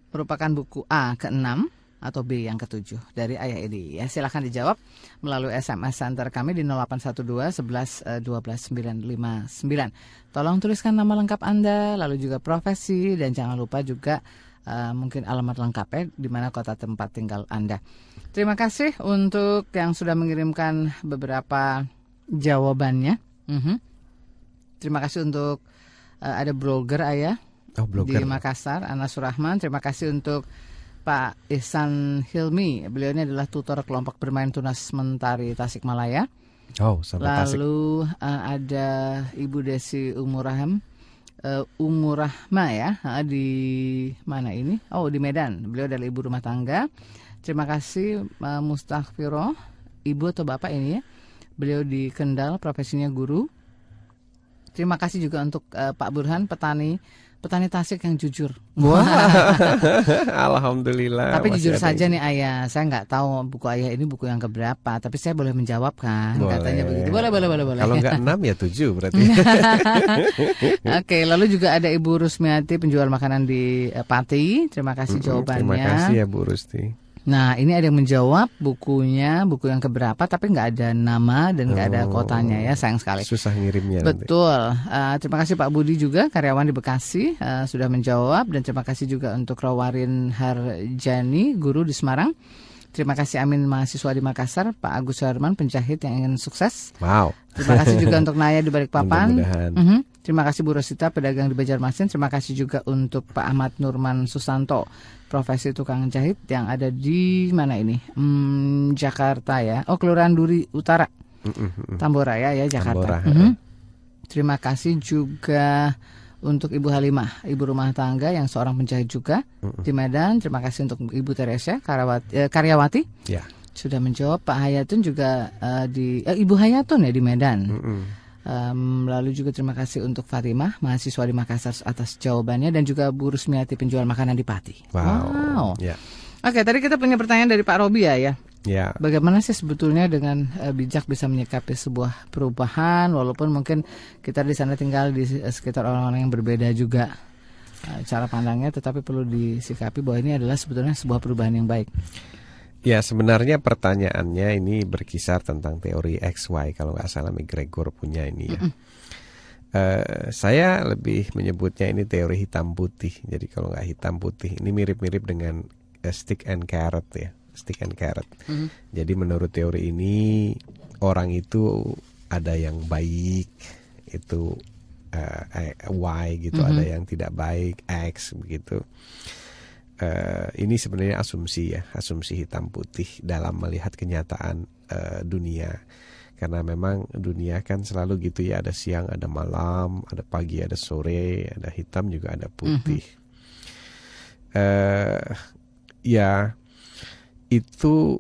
merupakan buku A ke-6 atau B yang ke-7 dari Ayah Edi. Ya, silakan dijawab melalui SMS center kami di 0812 11 12 959. Tolong tuliskan nama lengkap Anda, lalu juga profesi, dan jangan lupa juga mungkin alamat lengkapnya di mana kota tempat tinggal Anda. Terima kasih untuk yang sudah mengirimkan beberapa jawabannya. Terima kasih untuk ada blogger Ayah di Makassar, Ana Surahman. Terima kasih untuk Pak Ihsan Hilmi, beliau ini adalah tutor kelompok bermain tunas mentari Tasikmalaya. Oh, sampai Tasik. Lalu ada Ibu Desi Umuraham, Umur Rahma ya, di mana ini? Oh, di Medan. Beliau adalah ibu rumah tangga. Terima kasih Mustaghfiro, ibu atau bapak ini ya. Beliau di Kendal, profesinya guru. Terima kasih juga untuk Pak Burhan, petani Tasik yang jujur. Wah, alhamdulillah. Tapi jujur saja nih ayah, saya nggak tahu buku ayah ini buku yang keberapa. Tapi saya boleh menjawab kan? Boleh. Katanya begitu. Boleh. Kalau nggak 6 ya 7 berarti. Oke, lalu juga ada Ibu Rusmiati, penjual makanan di Pati. Terima kasih jawabannya. Terima kasih ya Bu Rusti. Nah, ini ada yang menjawab buku yang keberapa, tapi nggak ada nama dan nggak ada kotanya ya, sayang sekali. Susah ngirimnya. Betul. Terima kasih Pak Budi juga, karyawan di Bekasi, sudah menjawab. Dan terima kasih juga untuk Rawarin Harjani, guru di Semarang. Terima kasih Amin, mahasiswa di Makassar. Pak Agus Herman, penjahit yang ingin sukses. Wow. Terima kasih juga untuk Naya di Balikpapan. Mudah-mudahan. Terima kasih Bu Rosita, pedagang di Banjarmasin. Terima kasih juga untuk Pak Ahmad Nurman Susanto, profesi tukang jahit yang ada di mana ini? Jakarta ya. Oh, Kelurahan Duri Utara. Tambora ya, Jakarta. Terima kasih juga untuk Ibu Halimah, ibu rumah tangga yang seorang penjahit juga di Medan. Terima kasih untuk Ibu Teresia, karyawati. Ya. Sudah menjawab. Pak Hayatun juga di Ibu Hayatun ya di Medan. Lalu juga terima kasih untuk Fatimah, mahasiswa di Makassar atas jawabannya, dan juga Bu Rusmiati, penjual makanan di Pati. Wow. Ya. Oke, tadi kita punya pertanyaan dari Pak Robi ya. Ya. Bagaimana sih sebetulnya dengan bijak bisa menyikapi sebuah perubahan, walaupun mungkin kita di sana tinggal di sekitar orang-orang yang berbeda juga cara pandangnya, tetapi perlu disikapi bahwa ini adalah sebetulnya sebuah perubahan yang baik. Ya, sebenarnya pertanyaannya ini berkisar tentang teori XY, kalau nggak salah McGregor punya ini ya. Saya lebih menyebutnya ini teori hitam putih. Jadi kalau nggak hitam putih, ini mirip-mirip dengan stick and carrot ya, stick and carrot. Jadi menurut teori ini orang itu ada yang baik, itu Y gitu, ada yang tidak baik, X begitu. Ini sebenarnya asumsi hitam putih dalam melihat kenyataan dunia, karena memang dunia kan selalu gitu ya, ada siang, ada malam, ada pagi, ada sore, ada hitam juga ada putih. Ya, itu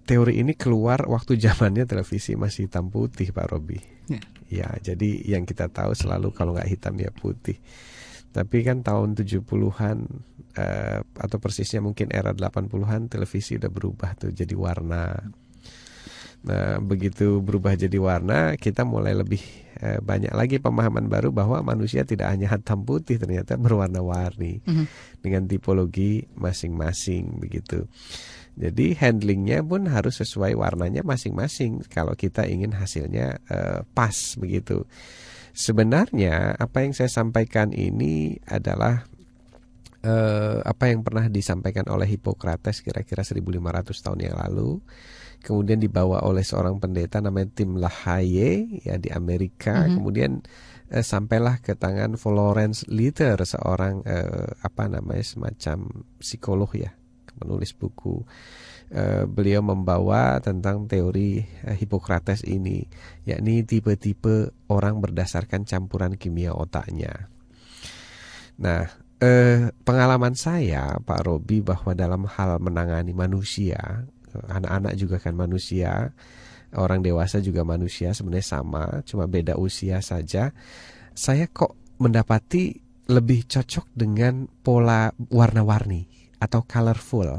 teori ini keluar waktu zamannya televisi masih hitam putih, Pak Robi. Ya, jadi yang kita tahu selalu kalau nggak hitam ya putih. Tapi kan tahun 70-an atau persisnya mungkin era 80-an televisi udah berubah tuh jadi warna. Nah, begitu berubah jadi warna, kita mulai lebih banyak lagi pemahaman baru bahwa manusia tidak hanya hitam putih, ternyata berwarna-warni dengan tipologi masing-masing begitu. Jadi handlingnya pun harus sesuai warnanya masing-masing kalau kita ingin hasilnya pas begitu. Sebenarnya apa yang saya sampaikan ini adalah apa yang pernah disampaikan oleh Hippocrates kira-kira 1500 tahun yang lalu. Kemudian dibawa oleh seorang pendeta namanya Tim LaHaye ya di Amerika. Kemudian sampailah ke tangan Florence Litter, seorang semacam psikolog ya, penulis buku. Beliau membawa tentang teori Hippocrates ini, yakni tipe-tipe orang berdasarkan campuran kimia otaknya. Nah, pengalaman saya Pak Robi bahwa dalam hal menangani manusia, anak-anak juga kan manusia, orang dewasa juga manusia, sebenarnya sama, cuma beda usia saja. Saya kok mendapati lebih cocok dengan pola warna-warni atau colorful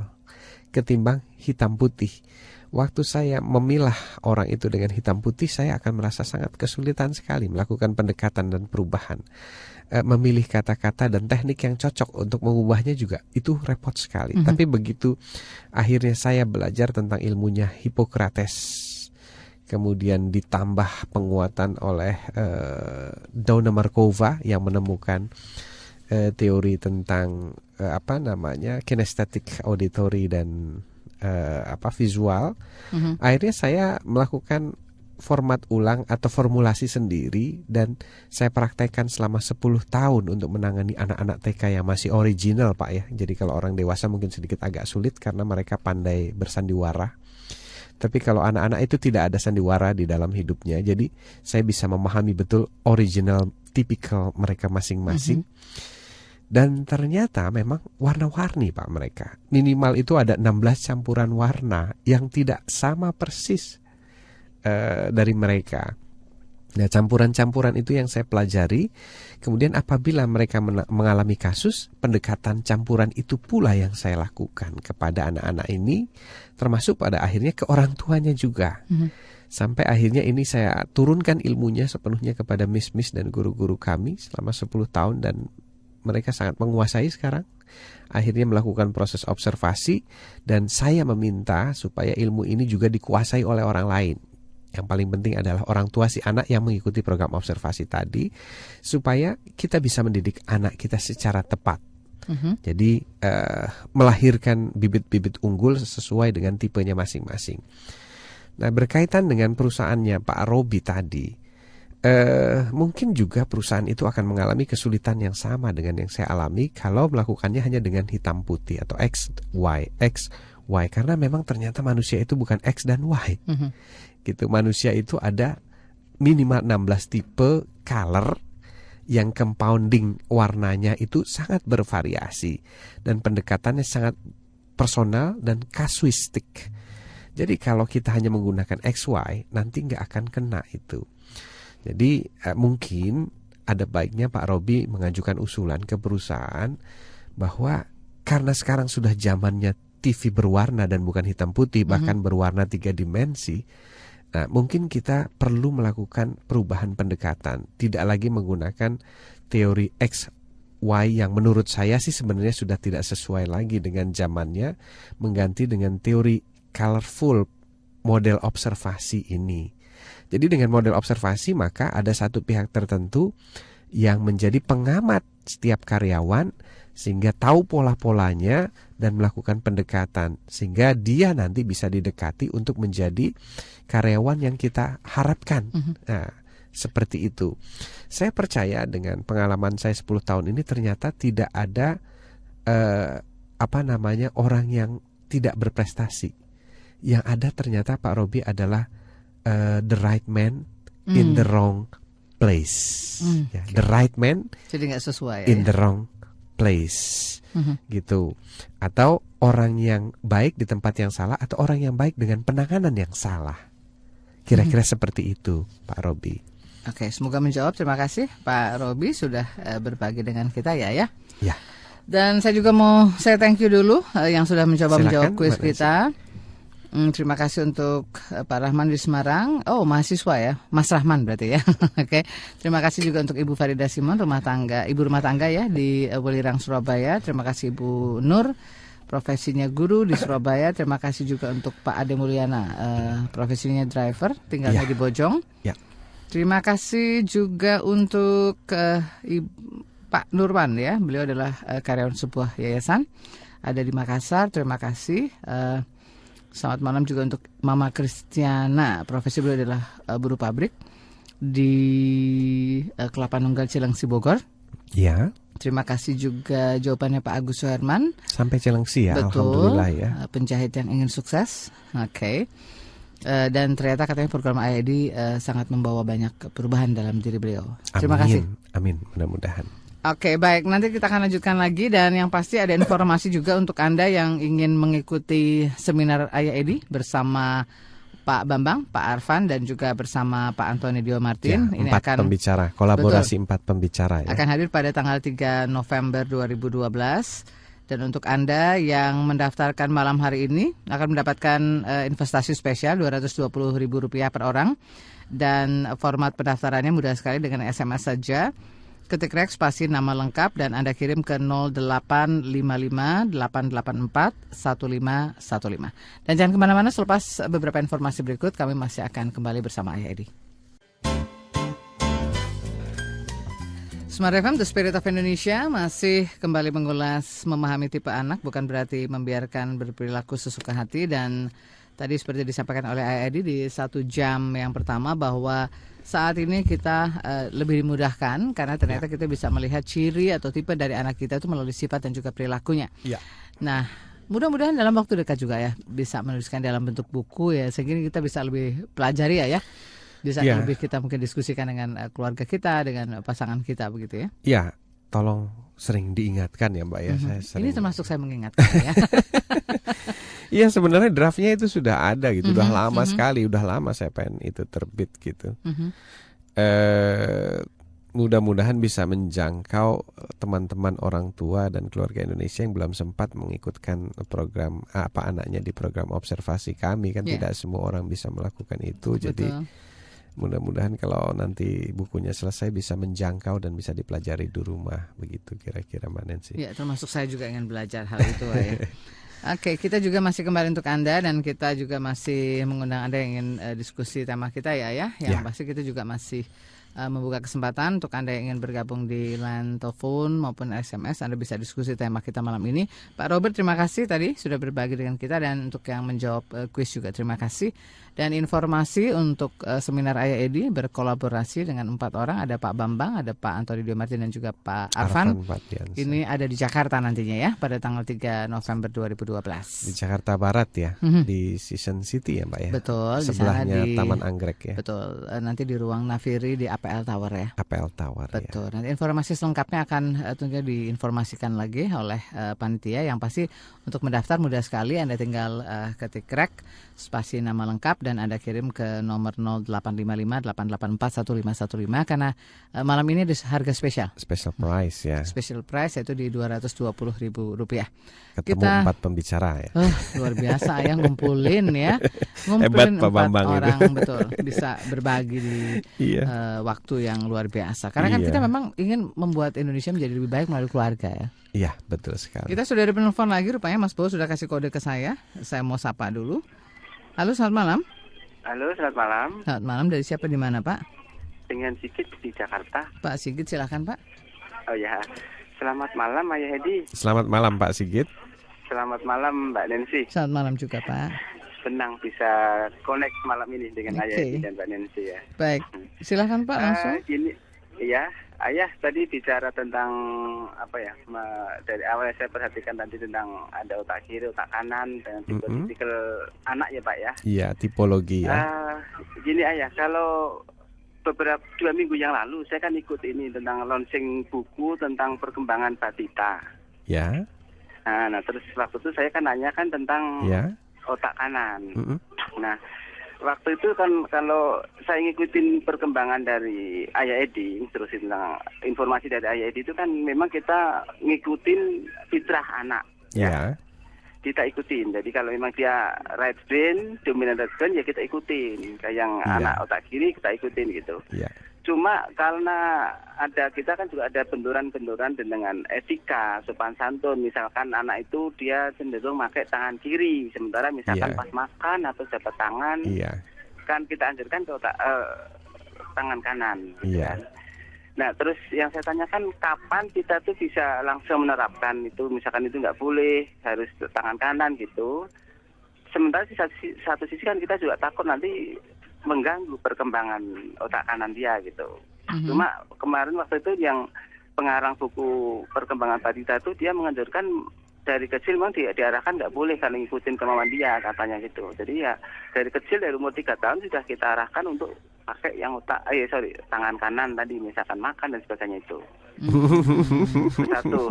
ketimbang hitam putih. Waktu saya memilah orang itu dengan hitam putih, saya akan merasa sangat kesulitan sekali melakukan pendekatan dan perubahan. Memilih kata-kata dan teknik yang cocok untuk mengubahnya juga itu repot sekali. Tapi begitu akhirnya saya belajar tentang ilmunya Hippocrates, kemudian ditambah penguatan oleh Donna Markova yang menemukan teori tentang kinesthetic, auditory dan visual. Akhirnya saya melakukan format ulang atau formulasi sendiri dan saya praktekkan selama 10 tahun untuk menangani anak-anak TK yang masih original, Pak ya. Jadi kalau orang dewasa mungkin sedikit agak sulit karena mereka pandai bersandiwara. Tapi kalau anak-anak itu tidak ada sandiwara di dalam hidupnya, jadi saya bisa memahami betul original tipikal mereka masing-masing. Dan ternyata memang warna-warni Pak mereka. Minimal itu ada 16 campuran warna yang tidak sama persis dari mereka. Nah, campuran-campuran itu yang saya pelajari. Kemudian apabila mereka mengalami kasus, pendekatan campuran itu pula yang saya lakukan kepada anak-anak ini, termasuk pada akhirnya ke orang tuanya juga. Sampai akhirnya ini saya turunkan ilmunya sepenuhnya kepada miss-miss dan guru-guru kami selama 10 tahun, dan mereka sangat menguasai sekarang. Akhirnya melakukan proses observasi, dan saya meminta supaya ilmu ini juga dikuasai oleh orang lain. Yang paling penting adalah orang tua si anak yang mengikuti program observasi tadi, supaya kita bisa mendidik anak kita secara tepat. Jadi melahirkan bibit-bibit unggul sesuai dengan tipenya masing-masing. Nah, berkaitan dengan perusahaannya Pak Robi tadi, mungkin juga perusahaan itu akan mengalami kesulitan yang sama dengan yang saya alami kalau melakukannya hanya dengan hitam putih atau X, Y, karena memang ternyata manusia itu bukan X dan Y. Gitu, manusia itu ada minimal 16 tipe color yang compounding warnanya itu sangat bervariasi dan pendekatannya sangat personal dan kasuistik. Jadi kalau kita hanya menggunakan XY, nanti nggak akan kena itu. Jadi mungkin ada baiknya Pak Robi mengajukan usulan ke perusahaan bahwa karena sekarang sudah zamannya TV berwarna dan bukan hitam putih, bahkan berwarna 3 dimensi. Nah, mungkin kita perlu melakukan perubahan pendekatan, tidak lagi menggunakan teori X, Y yang menurut saya sih sebenarnya sudah tidak sesuai lagi dengan zamannya, mengganti dengan teori colorful model observasi ini. Jadi dengan model observasi maka ada satu pihak tertentu yang menjadi pengamat setiap karyawan sehingga tahu pola-polanya dan melakukan pendekatan sehingga dia nanti bisa didekati untuk menjadi karyawan yang kita harapkan. Nah, seperti itu. Saya percaya dengan pengalaman saya 10 tahun ini ternyata tidak ada orang yang tidak berprestasi. Yang ada ternyata Pak Robi adalah the right man in the wrong place. The right man jadi nggak sesuai in the wrong place, gitu. Atau orang yang baik di tempat yang salah, atau orang yang baik dengan penanganan yang salah. Kira-kira seperti itu, Pak Robi. Oke, semoga menjawab. Terima kasih Pak Robi sudah berbagi dengan kita ya. Ya. Dan saya juga mau thank you dulu yang sudah mencoba menjawab kuis kita. Terima kasih untuk Pak Rahman di Semarang. Oh, mahasiswa ya, Mas Rahman berarti ya. Oke. Terima kasih juga untuk Ibu Farida Simon, ibu rumah tangga ya di Welirang Surabaya. Terima kasih Ibu Nur, profesinya guru di Surabaya. Terima kasih juga untuk Pak Ade Mulyana, profesinya driver, tinggalnya di Bojong. Ya. Terima kasih juga untuk Pak Nurwan ya. Beliau adalah karyawan sebuah yayasan ada di Makassar. Terima kasih. Selamat malam juga untuk Mama Kristiana, profesi beliau adalah buruh pabrik di Kelapa Nunggal Cilengsi Bogor. Ya. Terima kasih juga jawabannya Pak Agus Suherman. Sampai Cilengsi ya, betul, alhamdulillah ya. Penjahit yang ingin sukses. Oke. Dan ternyata katanya program IID sangat membawa banyak perubahan dalam diri beliau. Terima kasih. Amin, mudah-mudahan. Oke, baik. Nanti kita akan lanjutkan lagi dan yang pasti ada informasi juga untuk Anda yang ingin mengikuti seminar Ayah Edi bersama Pak Bambang, Pak Arfan dan juga bersama Pak Antoni Dio Martin. Ya, 4 pembicara, kolaborasi betul, 4 pembicara ya. Akan hadir pada tanggal 3 November 2012. Dan untuk Anda yang mendaftarkan malam hari ini akan mendapatkan investasi spesial Rp220.000 per orang. Dan format pendaftarannya mudah sekali dengan SMS saja. Ketik rek spasi nama lengkap dan Anda kirim ke 0855 884 1515. Dan jangan kemana-mana, selepas beberapa informasi berikut kami masih akan kembali bersama Ayah Edi. Smart FM, The Spirit of Indonesia, masih kembali mengulas memahami tipe anak, bukan berarti membiarkan berperilaku sesuka hati. Dan tadi seperti disampaikan oleh Ayah Edi di 1 jam yang pertama bahwa saat ini kita lebih dimudahkan karena ternyata kita bisa melihat ciri atau tipe dari anak kita itu melalui sifat dan juga perilakunya. Ya. Nah, mudah-mudahan dalam waktu dekat juga ya bisa menuliskan dalam bentuk buku ya, sehingga kita bisa lebih pelajari ya. Bisa lebih kita mungkin diskusikan dengan keluarga kita, dengan pasangan kita begitu ya. Iya, tolong sering diingatkan ya Mbak ya. Saya sering... Ini termasuk saya mengingatkan ya. Iya, sebenarnya draftnya itu sudah ada gitu, udah lama sekali, udah lama saya pengen itu terbit gitu. Mudah-mudahan bisa menjangkau teman-teman orang tua dan keluarga Indonesia yang belum sempat mengikutkan program anaknya di program observasi kami kan. Tidak semua orang bisa melakukan itu. Betul. Jadi mudah-mudahan kalau nanti bukunya selesai bisa menjangkau dan bisa dipelajari di rumah, begitu kira-kira Mbak Nancy. Ya, termasuk saya juga ingin belajar hal itu ya. Oke, kita juga masih kembali untuk Anda dan kita juga masih mengundang Anda yang ingin diskusi tema kita ya. Yang pasti kita juga masih membuka kesempatan untuk Anda yang ingin bergabung di line telepon maupun SMS. Anda bisa diskusi tema kita malam ini. Pak Robert, terima kasih tadi sudah berbagi dengan kita, dan untuk yang menjawab kuis juga terima kasih. Dan informasi untuk seminar Ayah Edi berkolaborasi dengan 4 orang. Ada Pak Bambang, ada Pak Antoni Diomartin dan juga Pak Arfan. Ini ada di Jakarta nantinya ya, pada tanggal 3 November 2012. Di Jakarta Barat ya, di Season City ya Mbak ya. Betul. Sebelahnya di Taman Anggrek ya. Betul, nanti di ruang Naviri di APL Tower ya. APL Tower. Betul. Nanti informasi selengkapnya akan tentunya diinformasikan lagi oleh panitia. Yang pasti untuk mendaftar mudah sekali. Anda tinggal ketik rek spasi nama lengkap dan Anda kirim ke nomor 0855-884-1515 karena malam ini ada harga spesial. Special price ya. Special price yaitu di Rp220.000. Ketemu 4 pembicara ya. Luar biasa Ayah ngumpulin ya. Hebat Pak Bambang 4 orang itu. betul. Bisa berbagi di waktu yang luar biasa. Karena kan kita memang ingin membuat Indonesia menjadi lebih baik melalui keluarga ya. Iya, betul sekali. Kita sudah ada penelpon lagi, rupanya Mas Bo sudah kasih kode ke saya. Saya mau sapa dulu. Halo, selamat malam. Halo, selamat malam. Selamat malam, dari siapa di mana Pak? Dengan Sigit di Jakarta. Pak Sigit, silakan Pak. Oh ya, selamat malam Ayah Edi. Selamat malam Pak Sigit. Selamat malam Mbak Nancy. Selamat malam juga Pak. Senang bisa connect malam ini dengan Ayah Edi dan Mbak Nancy ya. Baik, silakan Pak langsung. Gini, ya, Ayah tadi bicara tentang apa ya? Dari awal saya perhatikan tadi tentang ada otak kiri, otak kanan, dan tipe anak ya Pak ya. Iya, tipologi ya. Gini Ayah, kalau beberapa 2 minggu yang lalu saya kan ikut ini tentang launching buku tentang perkembangan batita. Ya. Nah, terus waktu itu saya kan nanya kan tentang otak kanan. Nah, waktu itu kan kalau saya ngikutin perkembangan dari Ayah Edi, terus tentang informasi dari Ayah Edi itu kan memang kita ngikutin fitrah anak. Ya. Kita ikutin. Jadi kalau memang dia right brain, dominant right brain ya kita ikutin. Kayak yang anak otak kiri kita ikutin gitu. Ya. Cuma karena kita kan juga ada benturan-benturan dengan etika, sopan santun. Misalkan anak itu dia cenderung pakai tangan kiri, sementara misalkan pas makan atau jabat tangan, kan kita anjurkan ke tangan kanan. Kan? Nah, terus yang saya tanyakan kapan kita tuh bisa langsung menerapkan itu, misalkan itu nggak boleh, harus tangan kanan gitu. Sementara di satu sisi kan kita juga takut nanti mengganggu perkembangan otak kanan dia gitu. Cuma kemarin waktu itu yang pengarang buku perkembangan batita itu dia menganjurkan dari kecil memang diarahkan nggak boleh karena ngikutin kemauan dia katanya gitu. Jadi ya dari kecil dari umur 3 tahun sudah kita arahkan untuk pakai yang tangan kanan tadi misalkan makan dan sebagainya itu. Satu.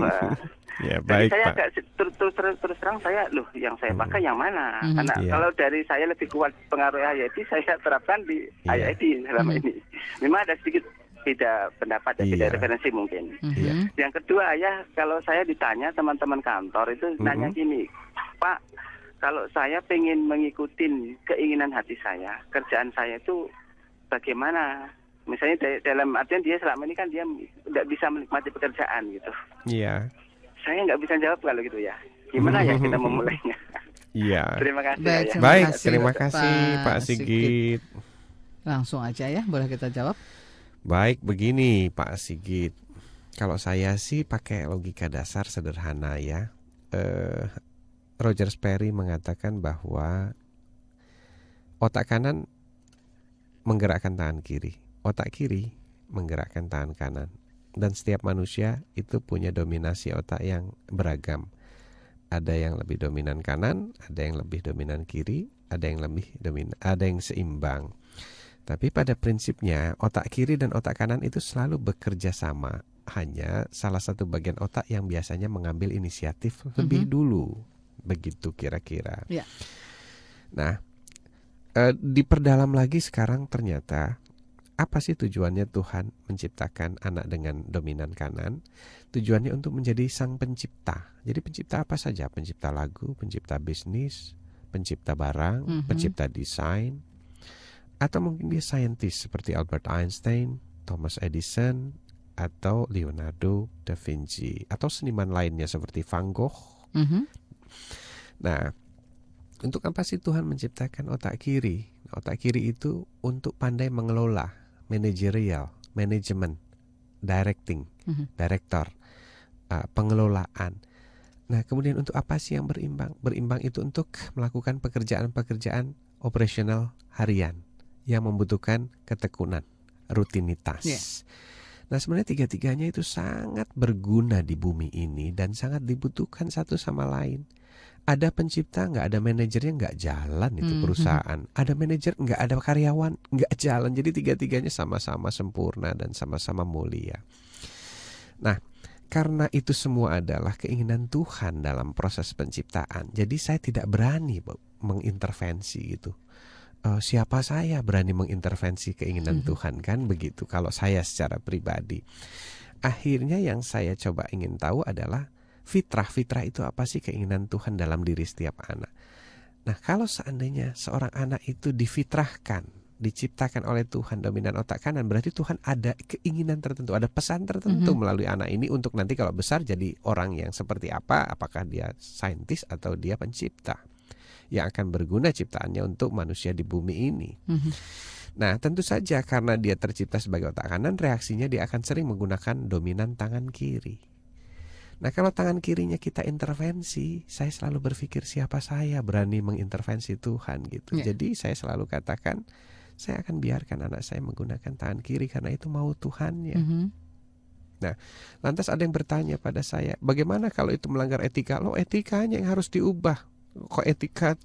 Ya, baik, saya Pak. terus terang saya yang saya pakai yang mana? Karena kalau dari saya lebih kuat pengaruh Ayah Edi, saya terapkan di Ayah Edi selama ini. Memang ada sedikit beda pendapat dan beda referensi mungkin. Yang kedua, Ayah, kalau saya ditanya teman-teman kantor itu nanya gini, Pak, kalau saya pengen mengikuti keinginan hati saya, kerjaan saya itu bagaimana? Misalnya dalam artian dia selama ini kan dia tidak bisa menikmati pekerjaan gitu. Iya. Saya nggak bisa jawab kalau gitu ya. Gimana ya kita memulainya? Iya. Terima kasih. Baik, terima kasih Pak Sigit. Langsung aja ya, boleh kita jawab. Baik, begini Pak Sigit. Kalau saya sih pakai logika dasar sederhana ya. Roger Sperry mengatakan bahwa otak kanan menggerakkan tangan kiri, otak kiri menggerakkan tangan kanan. Dan setiap manusia itu punya dominasi otak yang beragam. Ada yang lebih dominan kanan, ada yang lebih dominan kiri, ada yang lebih dominan, ada yang seimbang. Tapi pada prinsipnya otak kiri dan otak kanan itu selalu bekerja sama. Hanya salah satu bagian otak yang biasanya mengambil inisiatif lebih dulu. Begitu kira-kira. Ya. Nah, diperdalam lagi sekarang ternyata apa sih tujuannya Tuhan menciptakan anak dengan dominan kanan? Tujuannya untuk menjadi sang pencipta. Jadi pencipta apa saja? Pencipta lagu, pencipta bisnis, pencipta barang, pencipta desain, atau mungkin dia saintis seperti Albert Einstein, Thomas Edison, atau Leonardo da Vinci, atau seniman lainnya seperti Van Gogh. Nah, untuk apa sih Tuhan menciptakan otak kiri? Otak kiri itu untuk pandai mengelola, manajerial, manajemen, directing, director, pengelolaan. Nah, kemudian untuk apa sih yang berimbang? Berimbang itu untuk melakukan pekerjaan-pekerjaan operasional harian yang membutuhkan ketekunan, rutinitas. Yeah. Nah, sebenarnya tiga-tiganya itu sangat berguna di bumi ini dan sangat dibutuhkan satu sama lain. Ada pencipta, nggak ada manajernya, nggak jalan itu perusahaan. Ada manajer, nggak ada karyawan, nggak jalan. Jadi tiga-tiganya sama-sama sempurna dan sama-sama mulia. Nah, karena itu semua adalah keinginan Tuhan dalam proses penciptaan. Jadi saya tidak berani mengintervensi gitu. Siapa saya berani mengintervensi keinginan Tuhan, kan begitu kalau saya secara pribadi. Akhirnya yang saya coba ingin tahu adalah fitrah itu apa sih keinginan Tuhan dalam diri setiap anak. Nah, kalau seandainya seorang anak itu difitrahkan, diciptakan oleh Tuhan dominan otak kanan, berarti Tuhan ada keinginan tertentu, ada pesan tertentu melalui anak ini untuk nanti kalau besar jadi orang yang seperti apa, apakah dia saintis atau dia pencipta yang akan berguna ciptaannya untuk manusia di bumi ini. Nah, tentu saja karena dia tercipta sebagai otak kanan, reaksinya dia akan sering menggunakan dominan tangan kiri. Nah, kalau tangan kirinya kita intervensi, saya selalu berpikir siapa saya berani mengintervensi Tuhan gitu. Jadi saya selalu katakan, saya akan biarkan anak saya menggunakan tangan kiri karena itu mau Tuhannya. Nah, lantas ada yang bertanya pada saya, bagaimana kalau itu melanggar etika? Loh, etikanya yang harus diubah. Kok etika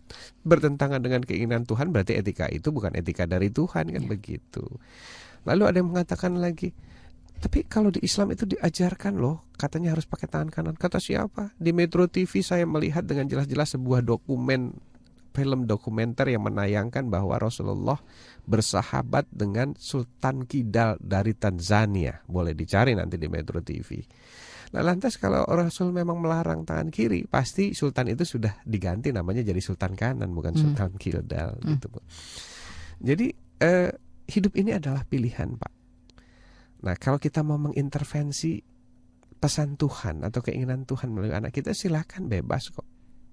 bertentangan dengan keinginan Tuhan, berarti etika itu bukan etika dari Tuhan, kan begitu. Lalu ada yang mengatakan lagi, tapi kalau di Islam itu diajarkan loh, katanya harus pakai tangan kanan. Kata siapa? Di Metro TV saya melihat dengan jelas-jelas sebuah film dokumenter yang menayangkan bahwa Rasulullah bersahabat dengan Sultan Kidal dari Tanzania. Boleh dicari nanti di Metro TV. Nah, lantas kalau Rasul memang melarang tangan kiri, pasti Sultan itu sudah diganti namanya jadi Sultan kanan, bukan Sultan Kidal gitu. Jadi hidup ini adalah pilihan, Pak. Nah, kalau kita mau mengintervensi pesan Tuhan atau keinginan Tuhan melalui anak kita, silakan bebas kok.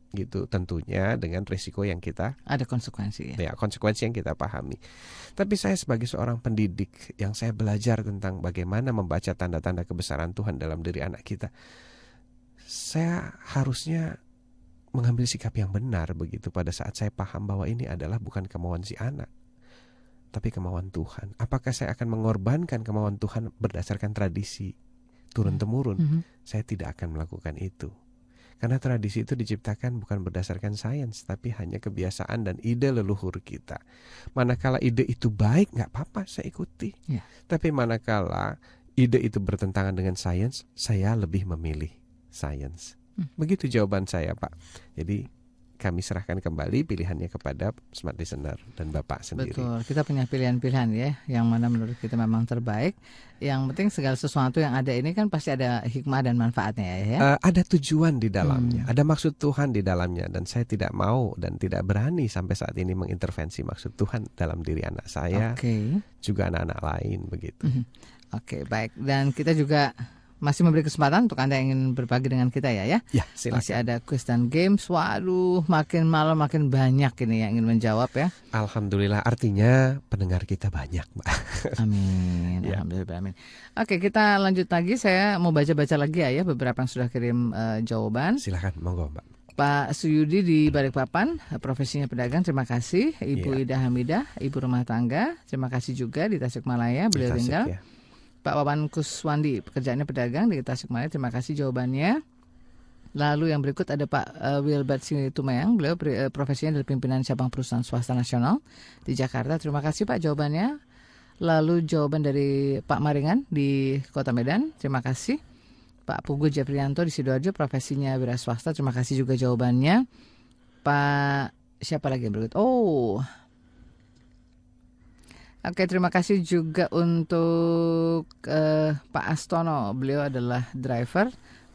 Gitu, tentunya dengan risiko yang kita ada konsekuensi ya, konsekuensi yang kita pahami. Tapi saya sebagai seorang pendidik yang saya belajar tentang bagaimana membaca tanda-tanda kebesaran Tuhan dalam diri anak kita, saya harusnya mengambil sikap yang benar begitu pada saat saya paham bahwa ini adalah bukan kemauan si anak, tapi kemauan Tuhan. Apakah saya akan mengorbankan kemauan Tuhan berdasarkan tradisi turun-temurun? Saya tidak akan melakukan itu. Karena tradisi itu diciptakan bukan berdasarkan sains, tapi hanya kebiasaan dan ide leluhur kita. Manakala ide itu baik, nggak apa-apa, saya ikuti. Tapi manakala ide itu bertentangan dengan sains, saya lebih memilih sains. Begitu jawaban saya, Pak. Jadi kami serahkan kembali pilihannya kepada Smart Listener dan Bapak sendiri. Betul, kita punya pilihan-pilihan ya, yang mana menurut kita memang terbaik. Yang penting segala sesuatu yang ada ini kan pasti ada hikmah dan manfaatnya ya. Ada tujuan di dalamnya, ada maksud Tuhan di dalamnya, dan saya tidak mau dan tidak berani sampai saat ini mengintervensi maksud Tuhan dalam diri anak saya, juga anak-anak lain begitu. Oke, baik. Dan kita juga masih memberi kesempatan untuk Anda yang ingin berbagi dengan kita ya. Ya, silakan. Masih ada quiz dan games. Waduh, makin malam makin banyak ini yang ingin menjawab ya. Alhamdulillah, artinya pendengar kita banyak, Mbak. Amin. Alhamdulillah, amin. Oke, kita lanjut lagi. Saya mau baca-baca lagi ya beberapa yang sudah kirim jawaban. Silakan, monggo, Mbak. Pak Suyudi di Balikpapan, profesinya pedagang, terima kasih. Ibu Ida Hamidah, ibu rumah tangga, terima kasih juga di Tasikmalaya, beliau tinggal. Ya. Pak Wawan Kuswandi, pekerjaannya pedagang di Tasikmalaya, terima kasih jawabannya. Lalu yang berikut ada Pak Wilbert Situmeyang, beliau profesinya dari pimpinan cabang perusahaan swasta nasional di Jakarta. Terima kasih Pak jawabannya. Lalu jawaban dari Pak Maringan di Kota Medan, terima kasih. Pak Pugu Jeprianto di Sidoarjo, profesinya wira swasta, terima kasih juga jawabannya. Pak siapa lagi yang berikut? Oke, terima kasih juga untuk Pak Astono. Beliau adalah driver.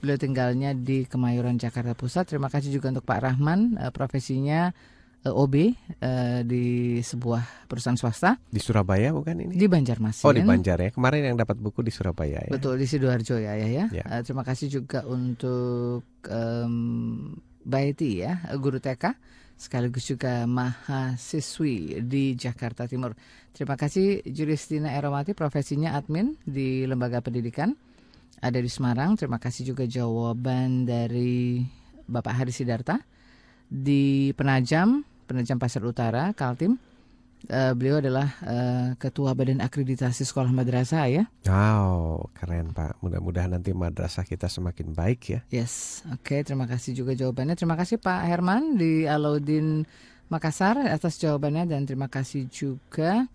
Beliau tinggalnya di Kemayoran, Jakarta Pusat. Terima kasih juga untuk Pak Rahman, profesinya OB di sebuah perusahaan swasta. Di Surabaya bukan ini? Di Banjarmasin. Oh, di Banjar ya. Kemarin yang dapat buku di Surabaya ya. Betul, di Sidoarjo ya. Ya. Terima kasih juga untuk Baiti ya, guru TK. Sekaligus juga mahasiswi di Jakarta Timur. Terima kasih Juristina Eromati, profesinya admin di lembaga pendidikan ada di Semarang. Terima kasih juga jawaban dari Bapak Hari Sidarta di Penajam Pasar Utara, Kaltim. Beliau adalah Ketua Badan Akreditasi Sekolah Madrasah ya. Wow, keren Pak. Mudah-mudahan nanti madrasah kita semakin baik ya. Yes, oke. Terima kasih juga jawabannya. Terima kasih Pak Herman di Alauddin Makassar atas jawabannya. Dan terima kasih juga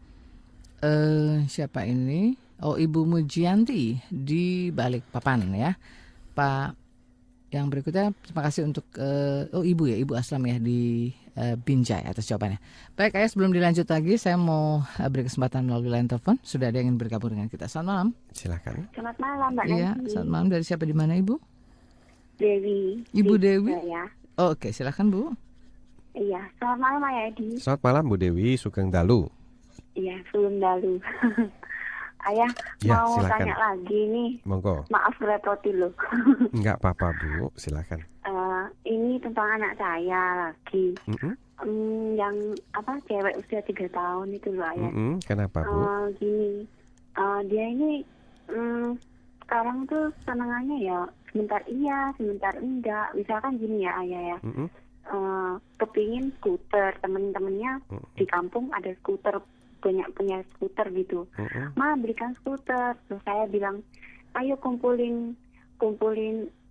siapa ini? Ibu Mujianti di Balikpapan ya. Pak yang berikutnya terima kasih untuk Ibu Aslam ya di Binjai atas jawabannya. Baik, Ayah, sebelum dilanjut lagi saya mau beri kesempatan melalui line telepon. Sudah ada yang ingin bergabung dengan kita. Selamat malam. Silakan. Selamat malam Mbak Iya, Nancy. selamat malam. Dari siapa, di mana Ibu? Dewi. Ibu Dewi. Ya. Oke, silakan Bu. Iya, selamat malam Ayah Edi. Selamat malam Bu Dewi, Sugeng Dalu. Iya, sebelum dalu. Ayah Ya, mau silakan. tanya lagi nih. Monggo. Maaf repoti loh. Enggak apa-apa Bu, silakan. Ini tentang anak saya lagi. Yang cewek usia 3 tahun itu loh Ayah. Kenapa Bu? Gini, dia ini sekarang tuh senangannya ya sebentar iya, sebentar enggak. Misalkan gini ya Ayah ya. Kepingin skuter, temen-temennya di kampung ada skuter, banyak punya skuter gitu. Ma, belikan skuter. Terus saya bilang, ayo kumpulin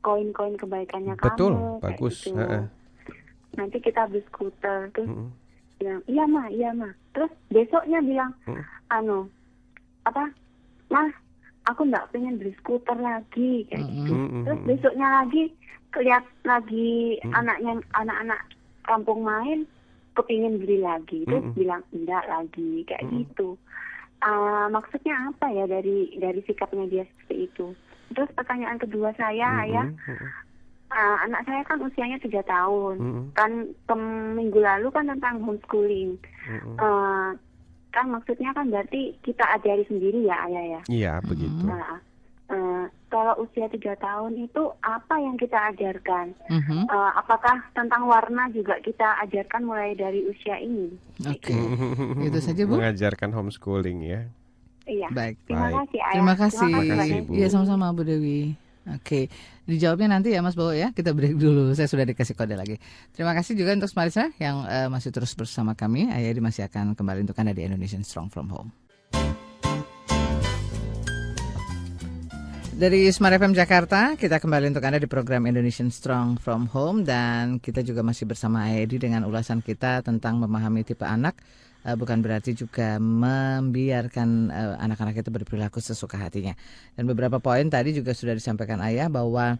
koin-koin kebaikannya Betul, kamu. bagus. Gitu. Nanti kita beli skuter. Terus bilang, iya ma. Terus besoknya bilang, Ma, aku nggak pengen beli skuter lagi kayak gitu. Terus besoknya lagi lihat lagi anak-anak kampung main kepingin beli lagi, terus bilang enggak lagi kayak gitu. Maksudnya apa ya dari sikapnya dia seperti itu? Terus pertanyaan kedua saya ya, anak saya kan usianya 3 tahun, kan minggu lalu kan tentang homeschooling. Kan maksudnya kan berarti kita ajari sendiri ya Ayah ya. Iya begitu. Kalau usia 3 tahun itu apa yang kita ajarkan? Apakah tentang warna juga kita ajarkan mulai dari usia ini? Oke. Itu saja Bu. Mengajarkan homeschooling ya. Iya. Baik. Terima kasih Ayah. Terima kasih. Bu. Iya, sama-sama Bu Dewi. Oke, dijawabnya nanti ya Mas Bowo ya. Kita break dulu. Saya sudah dikasih kode lagi. Terima kasih juga untuk Marisa yang masih terus bersama kami. Ayah Edi masih akan kembali untuk Anda di Indonesian Strong From Home. Dari Smart FM Jakarta, kita kembali untuk Anda di program Indonesian Strong From Home. Dan kita juga masih bersama Ayah Edi dengan ulasan kita tentang memahami tipe anak. Bukan berarti juga membiarkan anak-anak itu berperilaku sesuka hatinya. Dan beberapa poin tadi juga sudah disampaikan Ayah bahwa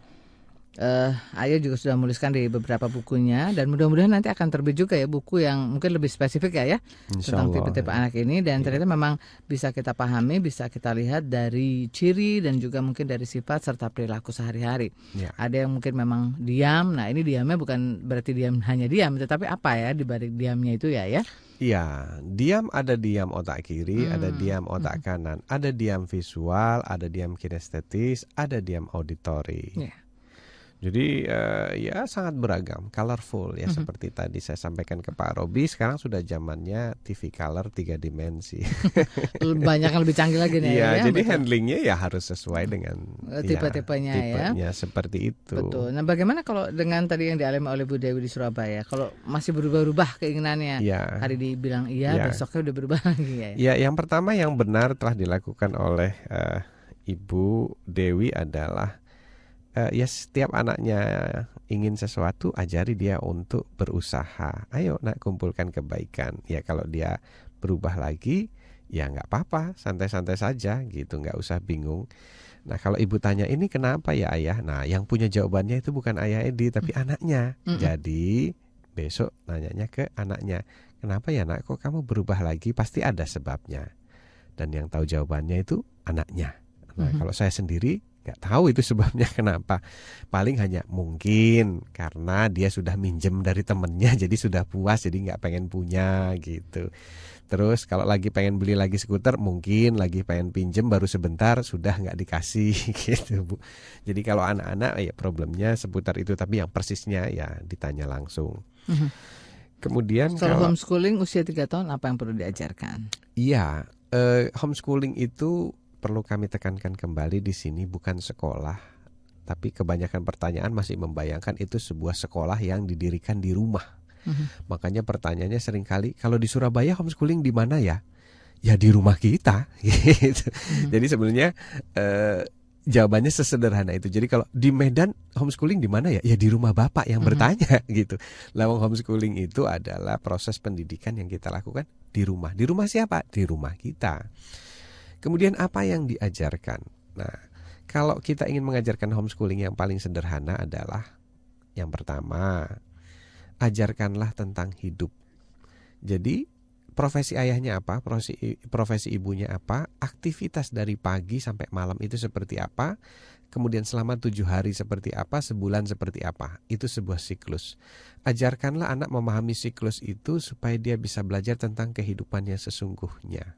Ayah juga sudah menuliskan di beberapa bukunya. Dan mudah-mudahan nanti akan terbit juga ya buku yang mungkin lebih spesifik ya tentang tipe-tipe anak ini. Dan ternyata memang bisa kita pahami, bisa kita lihat dari ciri dan juga mungkin dari sifat serta perilaku sehari-hari. Ada yang mungkin memang diam. Nah ini diamnya bukan berarti diam hanya diam, tetapi apa ya dibalik diamnya itu ya. Iya, diam ada diam otak kiri, ada diam otak kanan, ada diam visual, ada diam kinestetis, ada diam auditori. Jadi ya sangat beragam, colorful ya seperti tadi saya sampaikan ke Pak Robi. Sekarang sudah zamannya TV color 3 dimensi. Banyak yang lebih canggih lagi nih ya. Jadi betul. handlingnya ya harus sesuai dengan tipe-tipenya tipenya seperti itu. Betul. Nah bagaimana kalau dengan tadi yang dialami oleh Bu Dewi di Surabaya, kalau masih berubah-ubah keinginannya, hari dibilang besoknya udah berubah lagi ya. Yang pertama yang benar telah dilakukan oleh Ibu Dewi adalah ya setiap anaknya ingin sesuatu, ajari dia untuk berusaha. Ayo nak, kumpulkan kebaikan. Ya kalau dia berubah lagi, ya nggak apa-apa, santai-santai saja gitu, nggak usah bingung. Nah kalau ibu tanya ini kenapa ya ayah, nah yang punya jawabannya itu bukan ayah Edi tapi anaknya. Jadi besok nanyanya ke anaknya, kenapa ya nak kok kamu berubah lagi, pasti ada sebabnya. Dan yang tahu jawabannya itu anaknya. Nah kalau saya sendiri nggak tahu itu sebabnya kenapa. Paling hanya mungkin karena dia sudah minjem dari temennya, jadi sudah puas, jadi nggak pengen punya gitu. Terus kalau lagi pengen beli lagi skuter, mungkin lagi pengen pinjem baru sebentar sudah nggak dikasih gitu Bu. Jadi kalau anak-anak ya problemnya seputar itu, tapi yang persisnya ya ditanya langsung. Kemudian kalau homeschooling usia 3 tahun apa yang perlu diajarkan? Iya, homeschooling itu perlu kami tekankan kembali di sini bukan sekolah, tapi kebanyakan pertanyaan masih membayangkan itu sebuah sekolah yang didirikan di rumah. Makanya pertanyaannya seringkali, kalau di Surabaya homeschooling di mana ya? Ya di rumah kita. Gitu. Jadi sebenarnya jawabannya sesederhana itu. Jadi kalau di Medan homeschooling di mana ya? Ya di rumah bapak yang bertanya gitu. Lawang homeschooling itu adalah proses pendidikan yang kita lakukan di rumah. Di rumah siapa? Di rumah kita. Kemudian apa yang diajarkan? Nah, kalau kita ingin mengajarkan homeschooling yang paling sederhana adalah yang pertama, ajarkanlah tentang hidup. Jadi profesi ayahnya apa, profesi ibunya apa, aktivitas dari pagi sampai malam itu seperti apa, kemudian selama 7 hari seperti apa, sebulan seperti apa. Itu sebuah siklus. Ajarkanlah anak memahami siklus itu supaya dia bisa belajar tentang kehidupannya sesungguhnya.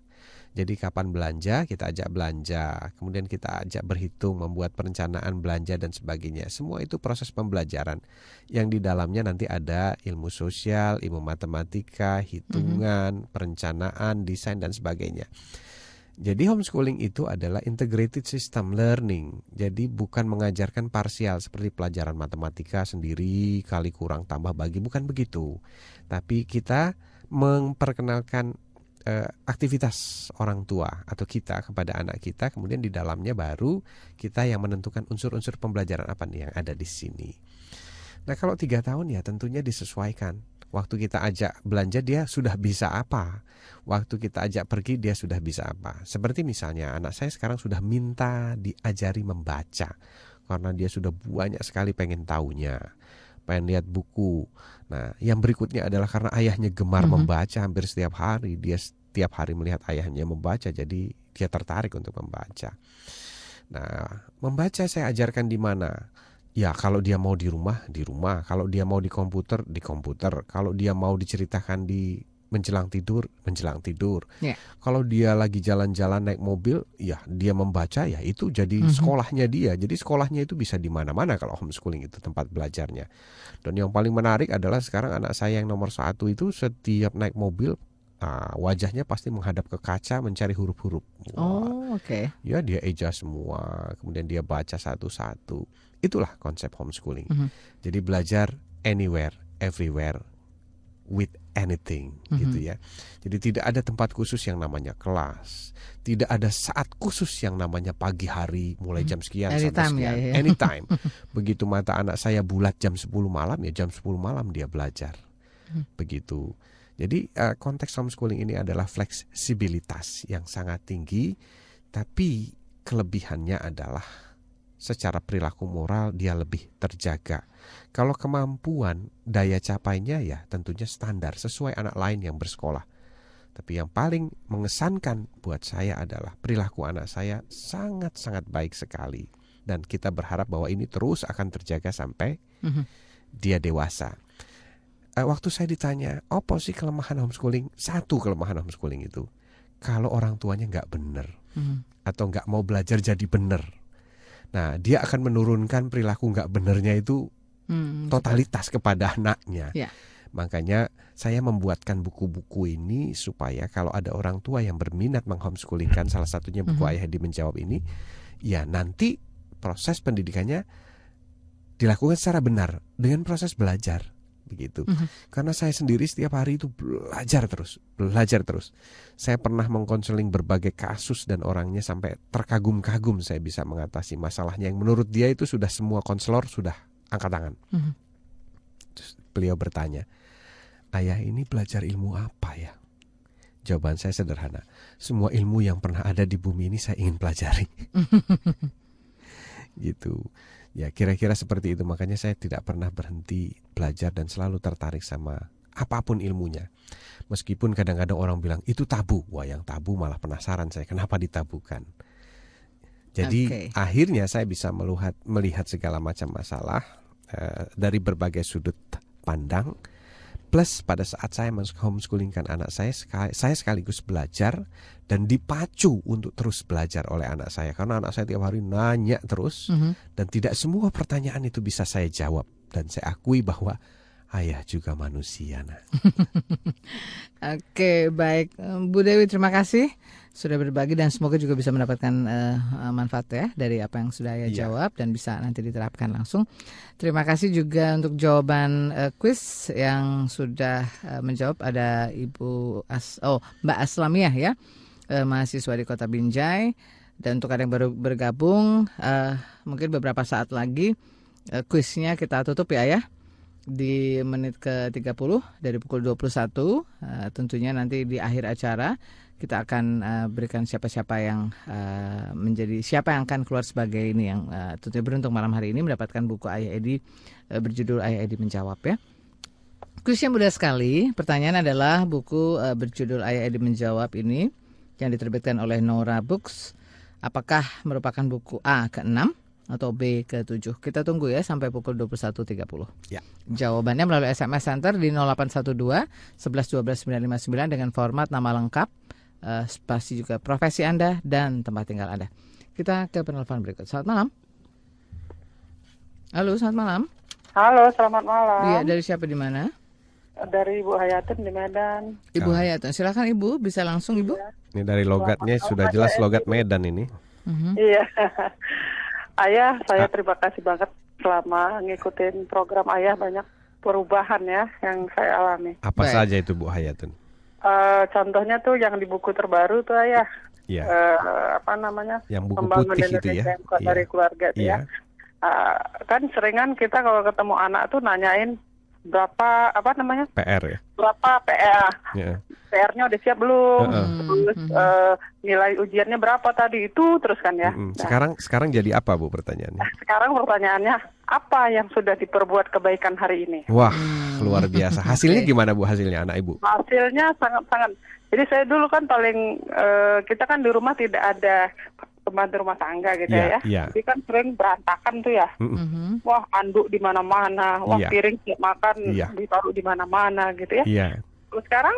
Jadi kapan belanja, kita ajak belanja. Kemudian kita ajak berhitung, membuat perencanaan belanja dan sebagainya. Semua itu proses pembelajaran yang di dalamnya nanti ada ilmu sosial, ilmu matematika, hitungan, perencanaan, desain dan sebagainya. Jadi homeschooling itu adalah integrated system learning. Jadi bukan mengajarkan parsial seperti pelajaran matematika sendiri, kali kurang tambah bagi, bukan begitu. Tapi kita memperkenalkan aktivitas orang tua atau kita kepada anak kita, kemudian di dalamnya baru kita yang menentukan unsur-unsur pembelajaran apa nih yang ada di sini. Nah kalau 3 tahun ya tentunya disesuaikan. Waktu kita ajak belanja dia sudah bisa apa, waktu kita ajak pergi dia sudah bisa apa. Seperti misalnya anak saya sekarang sudah minta diajari membaca karena dia sudah banyak sekali pengen tahunya, pengen lihat buku. Nah yang berikutnya adalah karena ayahnya gemar membaca hampir setiap hari, dia setiap hari melihat ayahnya membaca, jadi dia tertarik untuk membaca. Nah membaca saya ajarkan di mana? Ya kalau dia mau di rumah, kalau dia mau di komputer, kalau dia mau diceritakan di menjelang tidur. Kalau dia lagi jalan-jalan naik mobil, ya dia membaca, ya itu jadi sekolahnya dia. Jadi sekolahnya itu bisa di mana-mana kalau homeschooling itu tempat belajarnya. Dan yang paling menarik adalah sekarang anak saya yang nomor 1 itu setiap naik mobil, wajahnya pasti menghadap ke kaca mencari huruf-huruf. Oke. Ya dia eja semua, kemudian dia baca satu-satu. Itulah konsep homeschooling. Jadi belajar anywhere, everywhere, with anything, gitu ya. Jadi tidak ada tempat khusus yang namanya kelas, tidak ada saat khusus yang namanya pagi hari mulai jam sekian sampai sekian. Anytime. Begitu mata anak saya bulat jam 10 malam, ya jam 10 malam dia belajar. Begitu. Jadi konteks homeschooling ini adalah fleksibilitas yang sangat tinggi, tapi kelebihannya adalah secara perilaku moral dia lebih terjaga. Kalau kemampuan daya capainya ya tentunya standar sesuai anak lain yang bersekolah. Tapi yang paling mengesankan buat saya adalah perilaku anak saya sangat-sangat baik sekali. Dan kita berharap bahwa ini terus akan terjaga sampai dia dewasa. Waktu saya ditanya, apa sih kelemahan homeschooling? Satu kelemahan homeschooling itu, kalau orang tuanya nggak benar atau nggak mau belajar jadi benar. Nah, dia akan menurunkan perilaku nggak benernya itu totalitas kepada anaknya. Makanya saya membuatkan buku-buku ini supaya kalau ada orang tua yang berminat menghomeschoolingkan, salah satunya buku Ayah Edi Menjawab ini, ya nanti proses pendidikannya dilakukan secara benar dengan proses belajar. begitu. Karena saya sendiri setiap hari itu belajar terus. Saya pernah mengkonseling berbagai kasus dan orangnya sampai terkagum-kagum saya bisa mengatasi masalahnya yang menurut dia itu sudah semua konselor sudah angkat tangan. Terus beliau bertanya, "Ayah ini belajar ilmu apa ya?" Jawaban saya sederhana, semua ilmu yang pernah ada di bumi ini saya ingin pelajari. Gitu. Ya kira-kira seperti itu, makanya saya tidak pernah berhenti belajar dan selalu tertarik sama apapun ilmunya. Meskipun kadang-kadang orang bilang itu tabu, wah yang tabu malah penasaran saya kenapa ditabukan. Jadi akhirnya saya bisa melihat segala macam masalah dari berbagai sudut pandang. Plus pada saat saya homeschoolingkan anak saya sekaligus belajar dan dipacu untuk terus belajar oleh anak saya. Karena anak saya tiap hari nanya terus dan tidak semua pertanyaan itu bisa saya jawab. Dan saya akui bahwa ayah juga manusia. Oke, baik. Bu Dewi, terima kasih sudah berbagi dan semoga juga bisa mendapatkan manfaat ya dari apa yang sudah ayah jawab dan bisa nanti diterapkan langsung. Terima kasih juga untuk jawaban kuis yang sudah menjawab. Ada Mbak Aslamiah ya, mahasiswa di Kota Binjai. Dan untuk ada yang baru bergabung, mungkin beberapa saat lagi kuisnya kita tutup ya di menit ke-30 dari pukul 21. Tentunya nanti di akhir acara kita akan berikan siapa yang akan keluar sebagai ini yang tentunya beruntung malam hari ini mendapatkan buku Ayah Edi berjudul Ayah Edi Menjawab ya. Kuisnya mudah sekali. Pertanyaan adalah buku berjudul Ayah Edi Menjawab ini yang diterbitkan oleh Nora Books. Apakah merupakan buku A ke-6 atau B ke-7? Kita tunggu ya sampai pukul 21.30. Ya. Jawabannya melalui SMS Center di 0812 11 12 959 dengan format nama lengkap, spasi juga profesi Anda dan tempat tinggal Anda. Kita ke penelpon berikut. Selamat malam. Halo, selamat malam. Halo, selamat malam. Iya, dari siapa di mana? Dari Ibu Hayatun di Medan. Ibu Hayatun, silakan Ibu, bisa langsung Ibu. Ini dari logatnya sudah jelas logat Medan ini. Iya. Ayah, saya terima kasih banget selama ngikutin program Ayah, banyak perubahan ya yang saya alami. Apa saja itu Bu Hayatun? Contohnya tuh yang di buku terbaru tuh Ayah. Iya. Apa namanya? Yang buku Membangun putih itu ya. Dari keluarga itu ya. Kan seringan kita kalau ketemu anak tuh nanyain berapa PR ya. Berapa PR? Yeah. PR-nya udah siap belum? Terus nilai ujiannya berapa tadi itu terus kan ya. Sekarang jadi apa Bu pertanyaannya? Sekarang pertanyaannya apa yang sudah diperbuat kebaikan hari ini? Wah, luar biasa. Hasilnya gimana Bu hasilnya anak Ibu? Hasilnya sangat-sangat. Jadi saya dulu kan paling kita kan di rumah tidak ada pembantu rumah tangga gitu ya. Jadi kan sering berantakan tuh ya. Wah, anduk di mana-mana, wah piring siap makan ditaruh di mana-mana gitu ya. Terus sekarang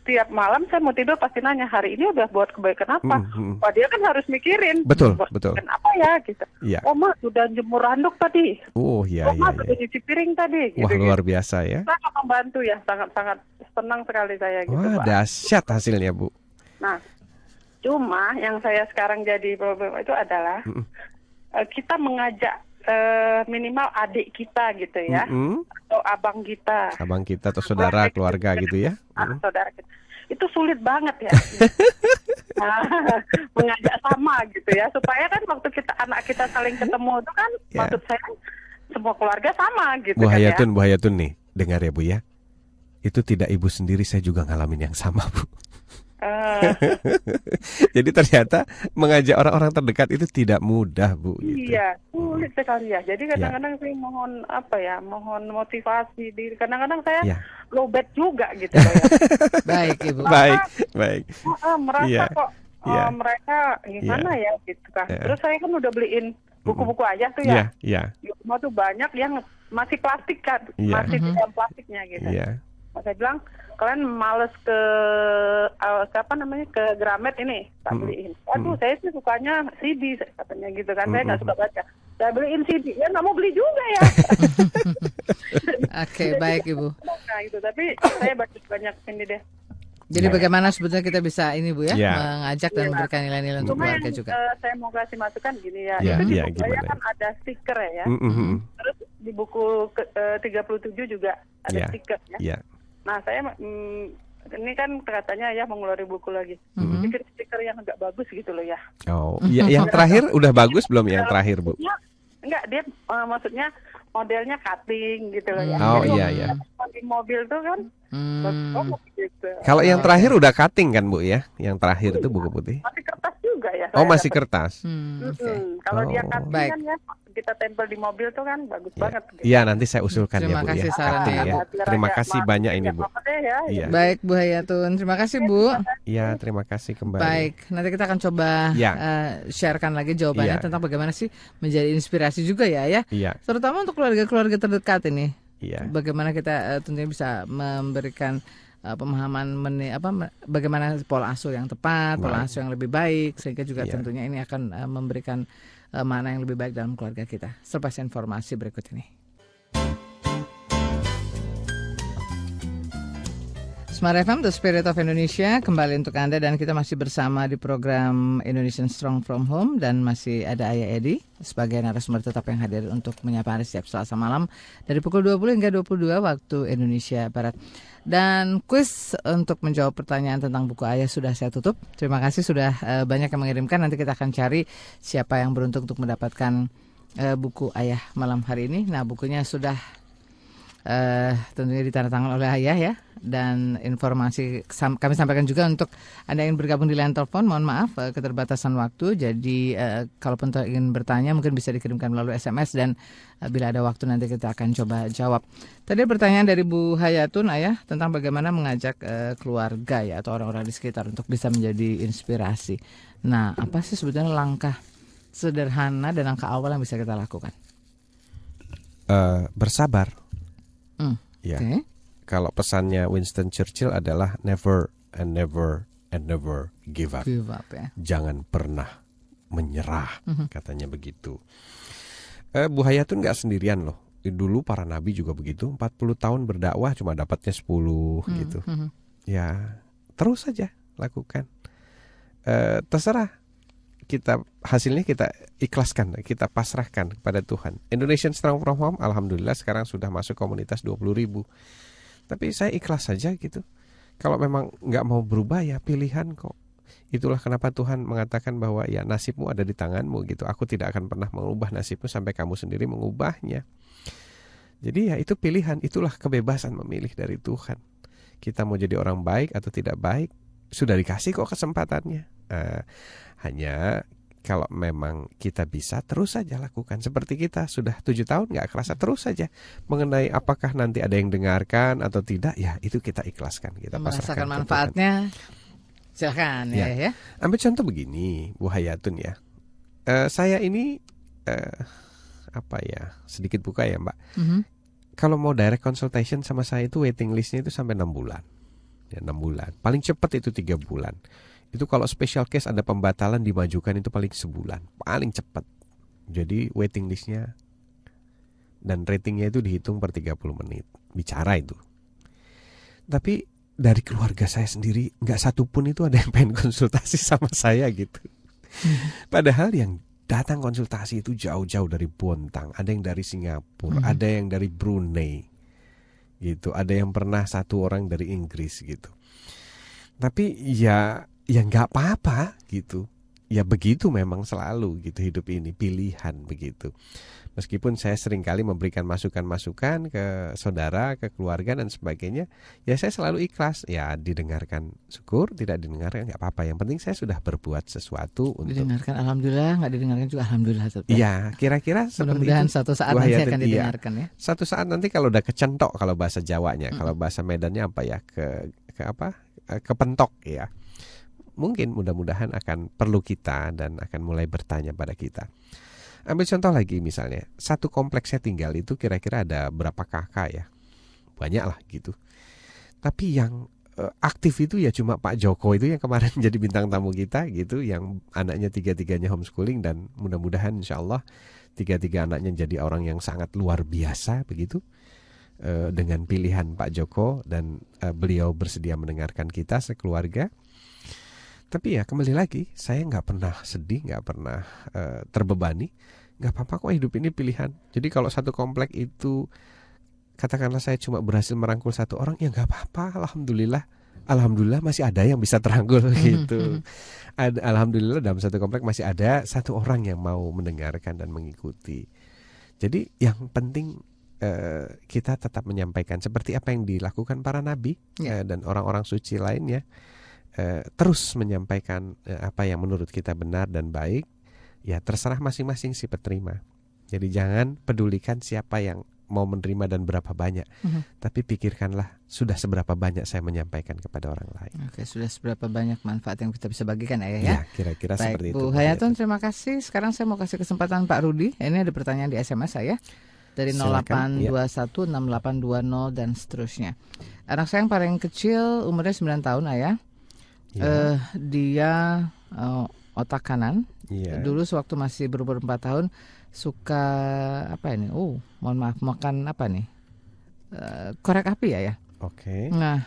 tiap malam saya mau tidur pasti nanya hari ini udah buat kebaikan apa? Wah, dia kan harus mikirin. Betul. Apa ya gitu. Oh, Ma, sudah jemur handuk tadi. Oh, iya. Ma, sudah cuci piring tadi. Wah, luar biasa ya. Sangat membantu ya, sangat-sangat senang sekali saya gitu. Wah, dahsyat hasilnya Bu. Nah, cuma yang saya sekarang jadi problem itu adalah kita mengajak minimal adik kita gitu ya, atau abang kita atau saudara keluarga gitu ya. Saudara kita. Itu sulit banget ya. Mengajak sama gitu ya, supaya kan waktu anak kita saling ketemu itu kan maksud saya semua keluarga sama gitu. Bu Hayatun nih, dengar ya Bu ya. Itu tidak Ibu sendiri, saya juga ngalamin yang sama Bu. Jadi ternyata mengajak orang-orang terdekat itu tidak mudah Bu. Gitu. Iya, sulit sekali ya. Jadi kadang-kadang saya mohon motivasi. Kadang-kadang saya lowbat juga gitu ya. Baik Ibu. Baik. Merasa kok mereka gimana ya gitu kan. Terus saya kan udah beliin buku-buku aja tuh ya. Di rumah tuh banyak yang masih plastik kan, masih di dalam plastiknya gitu. Saya bilang kalian males ke ke Gramet ini, tak beliin. Aduh, saya sih sukanya CD katanya gitu kan, saya nggak suka baca. Saya beliin CD, ya nggak mau beli juga ya. Oke, baik Ibu. Nah itu, tapi saya baca banyak ini deh. Jadi bagaimana sebetulnya kita bisa ini Bu ya, mengajak dan memberikan nilai-nilai untuk keluarga juga. Saya mau kasih masukan gini ya. Itu di buku saya kan ada stiker ya. Terus di buku 37 juga ada stiker ya. Nah saya ini kan katanya ya mau ngeluarin buku lagi. Bikin stiker yang agak bagus gitu loh ya. Oh, iya, yang terakhir udah bagus belum yang terakhir, Bu? Enggak, dia maksudnya modelnya cutting gitu loh ya. Oh iya. Di mobil tuh kan. Gitu. Kalau yang terakhir udah cutting kan, Bu ya? Yang terakhir itu buku putih. Masih kertas juga ya. Oh, masih kertas. Kalau dia cutting kan ya kita tempel di mobil tuh kan bagus banget. Iya, nanti saya usulkan ya, Bu ya. Terima kasih banyak ini, Bu. Iya. Baik, Bu Hayatun. Terima kasih, Bu. Iya, terima kasih kembali. Baik, nanti kita akan coba sharekan lagi jawabannya tentang bagaimana sih menjadi inspirasi juga ya. Iya. Terutama untuk keluarga-keluarga terdekat ini. Iya. Bagaimana kita tentunya bisa memberikan pemahaman bagaimana pola asuh yang tepat, pola asuh yang lebih baik, sehingga juga tentunya ini akan memberikan mana yang lebih baik dalam keluarga kita. Selepas informasi berikut ini. Smart FM, The Spirit of Indonesia, kembali untuk Anda dan kita masih bersama di program Indonesian Strong From Home dan masih ada Ayah Edi sebagai narasumber tetap yang hadir untuk menyapa Anda setiap Selasa malam dari pukul 20 hingga 22 waktu Indonesia Barat. Dan kuis untuk menjawab pertanyaan tentang buku Ayah sudah saya tutup. Terima kasih sudah banyak yang mengirimkan. Nanti kita akan cari siapa yang beruntung untuk mendapatkan buku Ayah malam hari ini. Nah, bukunya sudah tentunya ditandatangan oleh Ayah ya. Dan informasi kami sampaikan juga untuk Anda yang bergabung di line telepon. Mohon maaf keterbatasan waktu. Jadi kalaupun ingin bertanya mungkin bisa dikirimkan melalui SMS dan bila ada waktu nanti kita akan coba jawab. Tadi pertanyaan dari Bu Hayatun, Ayah, tentang bagaimana mengajak keluarga ya atau orang-orang di sekitar untuk bisa menjadi inspirasi. Nah, apa sih sebetulnya langkah sederhana dan langkah awal yang bisa kita lakukan? Bersabar. Ya. Okay. Kalau pesannya Winston Churchill adalah never and never and never give up. Ya. Jangan pernah menyerah, katanya begitu. Bu Hayatun nggak sendirian loh. Dulu para nabi juga begitu. 40 tahun berdakwah cuma dapatnya 10 gitu. Ya terus saja lakukan. Terserah. Hasilnya kita ikhlaskan, kita pasrahkan kepada Tuhan. Indonesian Strong From Home, alhamdulillah sekarang sudah masuk komunitas 20.000. Tapi saya ikhlas saja gitu. Kalau memang nggak mau berubah ya pilihan kok. Itulah kenapa Tuhan mengatakan bahwa ya nasibmu ada di tanganmu gitu. Aku tidak akan pernah mengubah nasibmu sampai kamu sendiri mengubahnya. Jadi ya itu pilihan, itulah kebebasan memilih dari Tuhan. Kita mau jadi orang baik atau tidak baik, sudah dikasih kok kesempatannya. Hanya kalau memang kita bisa terus saja lakukan. Seperti kita sudah 7 tahun gak kerasa, terus saja. Mengenai apakah nanti ada yang dengarkan atau tidak, ya itu kita ikhlaskan, kita pasrahkan. Merasakan manfaatnya, silakan ya. Ambil contoh begini, Bu Hayatun ya. Saya ini sedikit buka ya Mbak. Kalau mau direct consultation sama saya itu waiting listnya itu sampai 6 bulan. Ya, 6 bulan. Paling cepat itu 3 bulan. Itu kalau special case ada pembatalan dimajukan itu paling sebulan, paling cepat. Jadi waiting listnya dan ratingnya itu dihitung per 30 menit. Bicara itu. Tapi dari keluarga saya sendiri nggak satupun itu ada yang pengen konsultasi sama saya gitu. Padahal yang datang konsultasi itu jauh-jauh dari Bontang, ada yang dari Singapura, ada yang dari Brunei gitu, ada yang pernah satu orang dari Inggris gitu. Tapi ya nggak apa-apa gitu. Ya begitu memang selalu gitu hidup ini, pilihan begitu. Meskipun saya seringkali memberikan masukan-masukan ke saudara, ke keluarga dan sebagainya, ya saya selalu ikhlas. Ya didengarkan syukur, tidak didengarkan nggak apa-apa. Yang penting saya sudah berbuat sesuatu untuk didengarkan, alhamdulillah. Nggak didengarkan juga alhamdulillah. Iya, kira-kira seperti itu. Suatu saat nanti akan didengarkan ya. Suatu saat nanti kalau udah kecentok kalau bahasa Jawanya, kalau bahasa Medannya apa ya, kepentok ya. Mungkin mudah-mudahan akan perlu kita dan akan mulai bertanya pada kita. Ambil contoh lagi misalnya, satu kompleks saya tinggal itu kira-kira ada berapa kakak ya? Banyak lah gitu. Tapi yang aktif itu ya cuma Pak Joko itu yang kemarin jadi bintang tamu kita gitu, yang anaknya 3-3-nya homeschooling dan mudah-mudahan insya Allah 3-3 anaknya jadi orang yang sangat luar biasa begitu. Dengan pilihan Pak Joko dan beliau bersedia mendengarkan kita sekeluarga. Tapi ya kembali lagi, saya nggak pernah sedih, nggak pernah terbebani. nggak apa-apa kok, hidup ini pilihan. Jadi kalau satu komplek itu katakanlah saya cuma berhasil merangkul satu orang, ya nggak apa-apa, alhamdulillah masih ada yang bisa terangkul gitu. Alhamdulillah dalam satu komplek masih ada satu orang yang mau mendengarkan dan mengikuti. Jadi yang penting kita tetap menyampaikan seperti apa yang dilakukan para nabi dan orang-orang suci lainnya, terus menyampaikan apa yang menurut kita benar dan baik. Ya terserah masing-masing si penerima. Jadi jangan pedulikan siapa yang mau menerima dan berapa banyak, tapi pikirkanlah sudah seberapa banyak saya menyampaikan kepada orang lain. Oke, sudah seberapa banyak manfaat yang kita bisa bagikan ya? Ya, kira-kira baik, seperti itu. Bu Hayatun, terima kasih. Sekarang saya mau kasih kesempatan Pak Rudi. Ini ada pertanyaan di SMS saya dari 08216820 dan seterusnya. Anak saya yang paling kecil umurnya 9 tahun, Ayah. Dia otak kanan. Dulu sewaktu masih berumur 4 tahun suka apa ini? Mohon maaf, makan apa nih? Korek api ya. Oke. Nah,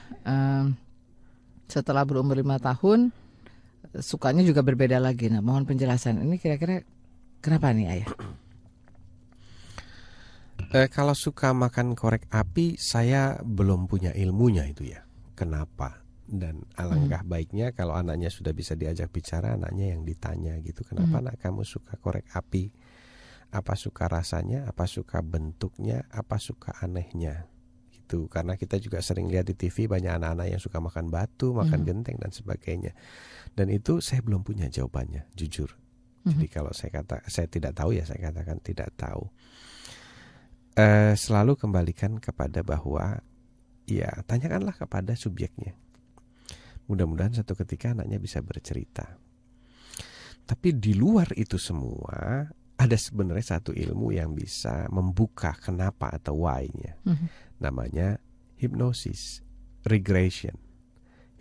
setelah berumur 5 tahun sukanya juga berbeda lagi. Nah, mohon penjelasan. Ini kira-kira kenapa nih, Ayah? Kalau suka makan korek api, saya belum punya ilmunya itu ya. Kenapa? Dan alangkah baiknya kalau anaknya sudah bisa diajak bicara, anaknya yang ditanya gitu. Kenapa anak kamu suka korek api? Apa suka rasanya? Apa suka bentuknya? Apa suka anehnya? Gitu. Karena kita juga sering lihat di TV banyak anak-anak yang suka makan batu, makan genteng dan sebagainya. Dan itu saya belum punya jawabannya, jujur. Jadi kalau saya tidak tahu ya saya katakan tidak tahu. Selalu kembalikan kepada bahwa ya tanyakanlah kepada subjeknya. Mudah-mudahan satu ketika anaknya bisa bercerita. Tapi di luar itu semua ada sebenarnya satu ilmu yang bisa membuka kenapa atau why-nya. Namanya hipnosis regression.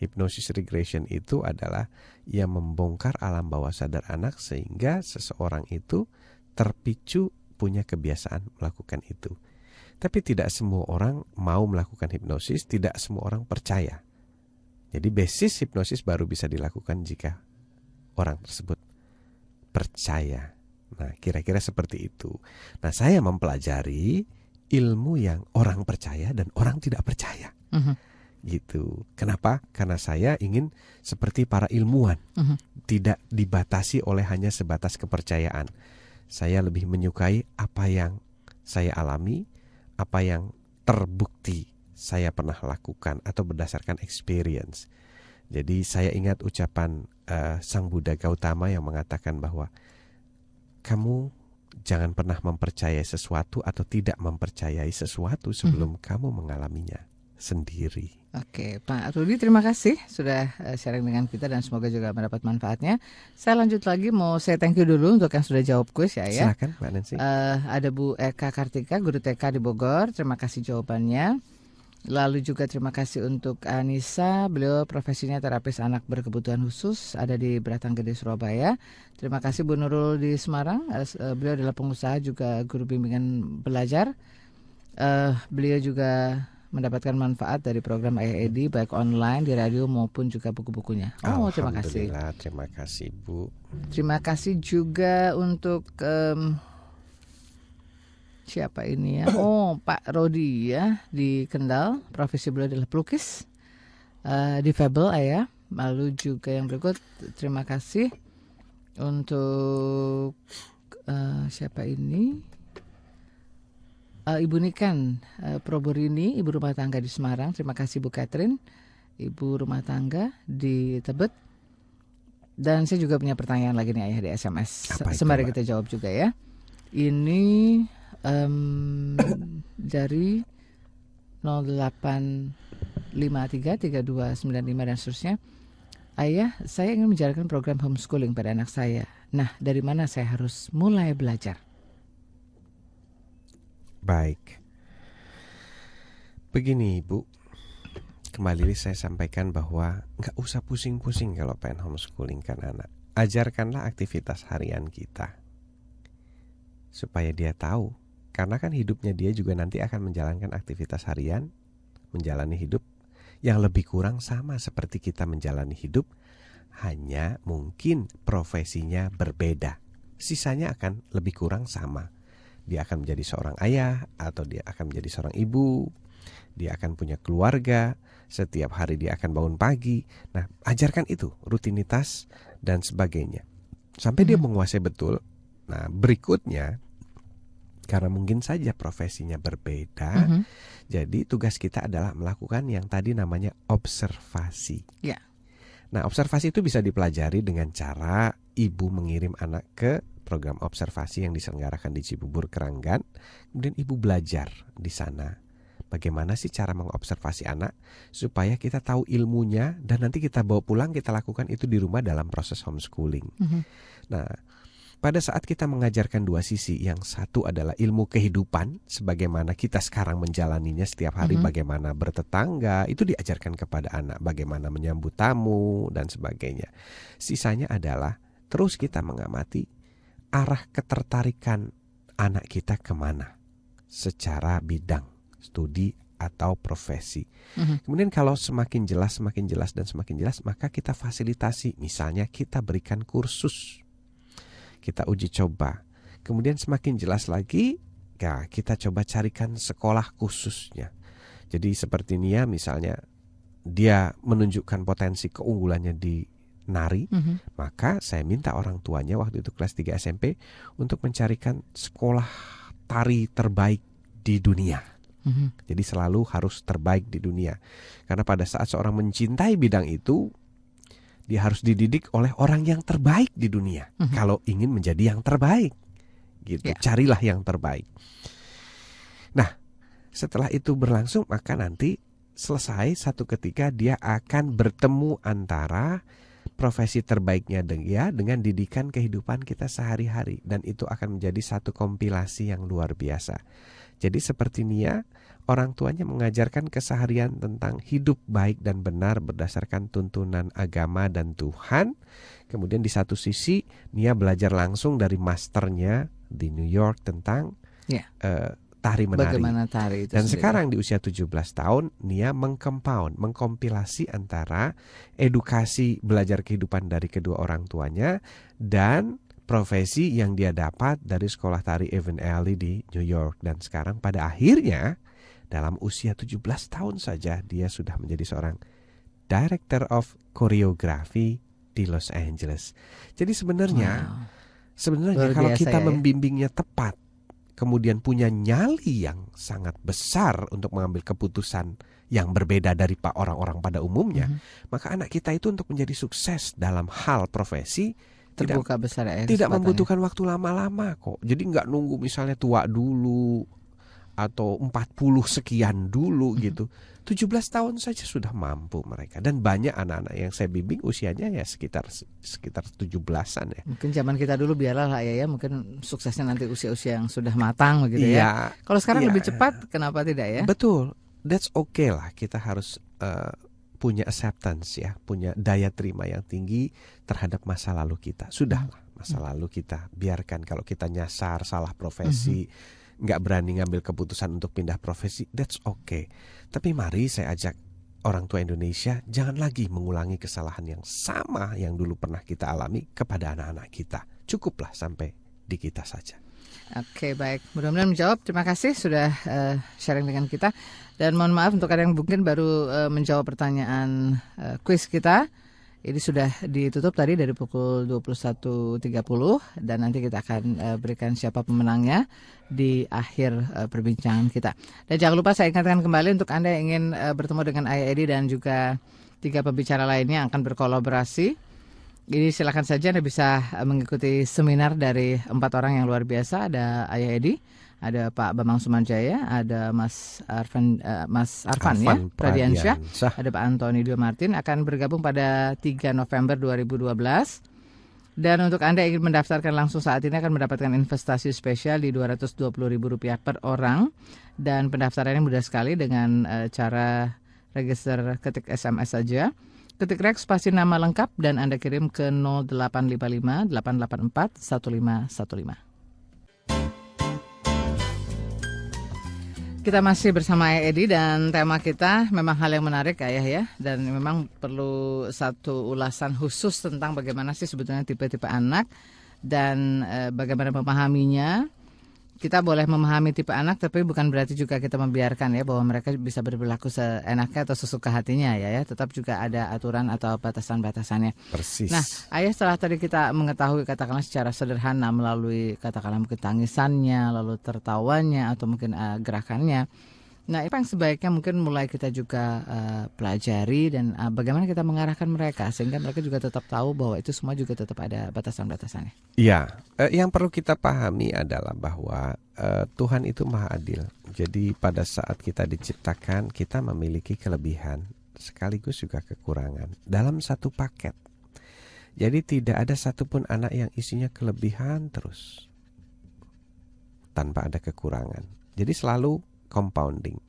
Hipnosis regression itu adalah yang membongkar alam bawah sadar anak sehingga seseorang itu terpicu punya kebiasaan melakukan itu. Tapi tidak semua orang mau melakukan hipnosis, tidak semua orang percaya. Jadi basis hipnosis baru bisa dilakukan jika orang tersebut percaya. Nah, kira-kira seperti itu. Nah, saya mempelajari ilmu yang orang percaya dan orang tidak percaya. Gitu. Kenapa? Karena saya ingin seperti para ilmuwan. Tidak dibatasi oleh hanya sebatas kepercayaan. Saya lebih menyukai apa yang saya alami, apa yang terbukti saya pernah lakukan atau berdasarkan experience. Jadi saya ingat ucapan Sang Buddha Gautama yang mengatakan bahwa kamu jangan pernah mempercayai sesuatu atau tidak mempercayai sesuatu sebelum kamu mengalaminya sendiri. Oke, Pak Rudi, terima kasih sudah sharing dengan kita dan semoga juga mendapat manfaatnya. Saya lanjut lagi, mau saya thank you dulu untuk yang sudah jawab kuis ya. Silakan Mbak Nancy. Ada Bu Eka Kartika, guru TK di Bogor. Terima kasih jawabannya. Lalu juga terima kasih untuk Anissa, beliau profesinya terapis anak berkebutuhan khusus, ada di Beratang Gede, Surabaya. Terima kasih Bu Nurul di Semarang, beliau adalah pengusaha juga guru bimbingan belajar. Beliau juga mendapatkan manfaat dari program Ayah Edi baik online di radio maupun juga buku-bukunya. Terima kasih. Terima kasih Bu. Terima kasih juga untuk siapa ini ya? Pak Rodi ya di Kendal, profesi beliau adalah pelukis, difabel Ayah. Lalu juga yang berikut terima kasih untuk siapa ini? Ibu Nikan Proborini, ibu rumah tangga di Semarang. Terima kasih Bu Catherine, ibu rumah tangga di Tebet. Dan saya juga punya pertanyaan lagi nih Ayah di SMS. Sembari kita jawab juga ya. Ini dari 08533295 dan seterusnya. Ayah, saya ingin menjalankan program homeschooling pada anak saya. Nah, dari mana saya harus mulai belajar? Baik. Begini Ibu, kembali saya sampaikan bahwa nggak usah pusing-pusing kalau pengen homeschoolingkan anak. Ajarkanlah aktivitas harian kita supaya dia tahu. Karena kan hidupnya dia juga nanti akan menjalankan aktivitas harian, menjalani hidup yang lebih kurang sama seperti kita menjalani hidup, hanya mungkin profesinya berbeda. sisanya akan lebih kurang sama. Dia akan menjadi seorang ayah atau dia akan menjadi seorang ibu. Dia akan punya keluarga, setiap hari dia akan bangun pagi. Nah, ajarkan itu, rutinitas dan sebagainya. Sampai dia menguasai betul. Nah, berikutnya, karena mungkin saja profesinya berbeda, jadi tugas kita adalah melakukan yang tadi namanya observasi. Yeah. Nah, observasi itu bisa dipelajari dengan cara ibu mengirim anak ke program observasi yang diselenggarakan di Cibubur Keranggan. Kemudian ibu belajar di sana. Bagaimana sih cara mengobservasi anak supaya kita tahu ilmunya dan nanti kita bawa pulang, kita lakukan itu di rumah dalam proses homeschooling. Nah, pada saat kita mengajarkan dua sisi, yang satu adalah ilmu kehidupan, sebagaimana kita sekarang menjalaninya setiap hari, bagaimana bertetangga, itu diajarkan kepada anak, bagaimana menyambut tamu dan sebagainya. Sisanya adalah terus kita mengamati arah ketertarikan anak kita kemana secara bidang studi atau profesi. Kemudian kalau semakin jelas, maka kita fasilitasi. Misalnya kita berikan kursus, kita uji coba. Kemudian semakin jelas lagi, ya kita coba carikan sekolah khususnya. Jadi seperti Nia misalnya, dia menunjukkan potensi keunggulannya di nari, maka saya minta orang tuanya waktu itu kelas 3 SMP untuk mencarikan sekolah tari terbaik di dunia. Jadi selalu harus terbaik di dunia. Karena pada saat seorang mencintai bidang itu, dia harus dididik oleh orang yang terbaik di dunia. Kalau ingin menjadi yang terbaik, gitu. Carilah yang terbaik. Nah, setelah itu berlangsung, maka nanti selesai satu ketika dia akan bertemu antara profesi terbaiknya dia dengan didikan kehidupan kita sehari-hari. Dan itu akan menjadi satu kompilasi yang luar biasa. Jadi seperti Nia, orang tuanya mengajarkan keseharian tentang hidup baik dan benar berdasarkan tuntunan agama dan Tuhan. Kemudian di satu sisi Nia belajar langsung dari masternya di New York tentang tari menari. Bagaimana tari itu dan sendiri. Sekarang di usia 17 tahun Nia mengkompilasi antara edukasi belajar kehidupan dari kedua orang tuanya dan profesi yang dia dapat dari sekolah tari Evan Alley di New York. Dan sekarang pada akhirnya dalam usia 17 tahun saja dia sudah menjadi seorang Director of Choreography di Los Angeles. Jadi sebenarnya kalau kita membimbingnya tepat, kemudian punya nyali yang sangat besar untuk mengambil keputusan yang berbeda dari orang-orang pada umumnya, maka anak kita itu untuk menjadi sukses dalam hal profesi terbuka besar tidak membutuhkan waktu lama-lama kok. Jadi nggak nunggu misalnya tua dulu atau 40 sekian dulu gitu. 17 tahun saja sudah mampu mereka. Dan banyak anak-anak yang saya bimbing usianya ya sekitar 17-an ya. Mungkin zaman kita dulu biarlah lah ya, mungkin suksesnya nanti usia-usia yang sudah matang begitu ya. Kalau sekarang lebih cepat, kenapa tidak ya? Betul, that's okay lah. Kita harus punya acceptance ya, punya daya terima yang tinggi terhadap masa lalu kita. Sudahlah masa lalu kita, biarkan kalau kita nyasar salah profesi, nggak berani ngambil keputusan untuk pindah profesi, that's okay. Tapi mari saya ajak orang tua Indonesia, jangan lagi mengulangi kesalahan yang sama yang dulu pernah kita alami kepada anak-anak kita. Cukuplah sampai di kita saja. Oke, baik. Mudah-mudahan menjawab. Terima kasih sudah sharing dengan kita. Dan mohon maaf untuk ada yang mungkin baru menjawab pertanyaan kuis kita. Ini sudah ditutup tadi dari pukul 21.30 dan nanti kita akan berikan siapa pemenangnya di akhir perbincangan kita. Dan jangan lupa saya ingatkan kembali untuk Anda yang ingin bertemu dengan Ayah Edi dan juga 3 pembicara lainnya yang akan berkolaborasi. Jadi silakan saja Anda bisa mengikuti seminar dari 4 orang yang luar biasa. Ada Ayah Edi, ada Pak Bambang Sumanjaya, ada Mas Arfan ya, Pradiansyah, ada Pak Antoni Dio Martin akan bergabung pada 3 November 2012. Dan untuk Anda yang ingin mendaftarkan langsung saat ini akan mendapatkan investasi spesial di Rp220.000 per orang. Dan pendaftarannya mudah sekali dengan cara register ketik SMS saja. Ketik rek spasi nama lengkap dan Anda kirim ke 0855 884 1515. Kita masih bersama Ayah Edi dan tema kita memang hal yang menarik Ayah ya. Dan memang perlu satu ulasan khusus tentang bagaimana sih sebetulnya tipe-tipe anak dan bagaimana memahaminya. Kita boleh memahami tipe anak, tapi bukan berarti juga kita membiarkan ya bahwa mereka bisa berperilaku seenaknya atau sesuka hatinya ya. Tetap juga ada aturan atau batasan-batasannya. Persis. Nah, Ayah, setelah tadi kita mengetahui katakanlah secara sederhana melalui katakanlah mungkin tangisannya, lalu tertawanya atau mungkin gerakannya. Nah, itu yang sebaiknya mungkin mulai kita juga pelajari dan bagaimana kita mengarahkan mereka sehingga mereka juga tetap tahu bahwa itu semua juga tetap ada batasan-batasannya. Iya, yang perlu kita pahami adalah bahwa Tuhan itu maha adil. Jadi pada saat kita diciptakan, kita memiliki kelebihan sekaligus juga kekurangan dalam satu paket. Jadi tidak ada satupun anak yang isinya kelebihan terus tanpa ada kekurangan. Jadi selalu compounding.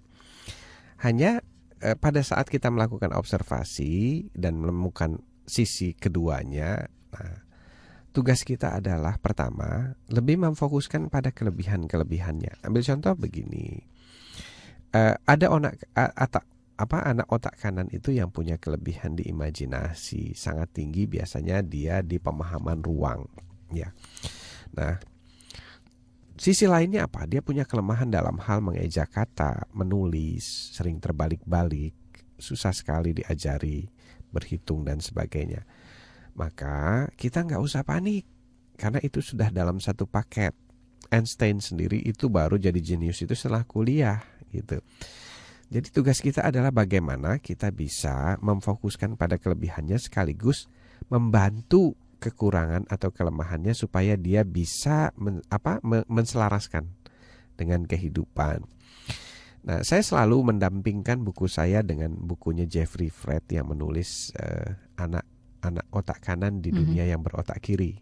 Hanya pada saat kita melakukan observasi dan menemukan sisi keduanya, tugas kita adalah pertama lebih memfokuskan pada kelebihan-kelebihannya. Ambil contoh begini, ada anak otak kanan itu yang punya kelebihan di imajinasi sangat tinggi, biasanya dia di pemahaman ruang. Ya, nah. Sisi lainnya apa? Dia punya kelemahan dalam hal mengeja kata, menulis, sering terbalik-balik, susah sekali diajari, berhitung dan sebagainya. Maka kita nggak usah panik, karena itu sudah dalam satu paket. Einstein sendiri itu baru jadi jenius itu setelah kuliah, gitu. Jadi tugas kita adalah bagaimana kita bisa memfokuskan pada kelebihannya sekaligus membantu kekurangan atau kelemahannya supaya dia bisa menselaraskan dengan kehidupan. Nah, saya selalu mendampingkan buku saya dengan bukunya Jeffrey Fred yang menulis anak otak kanan di dunia yang berotak kiri,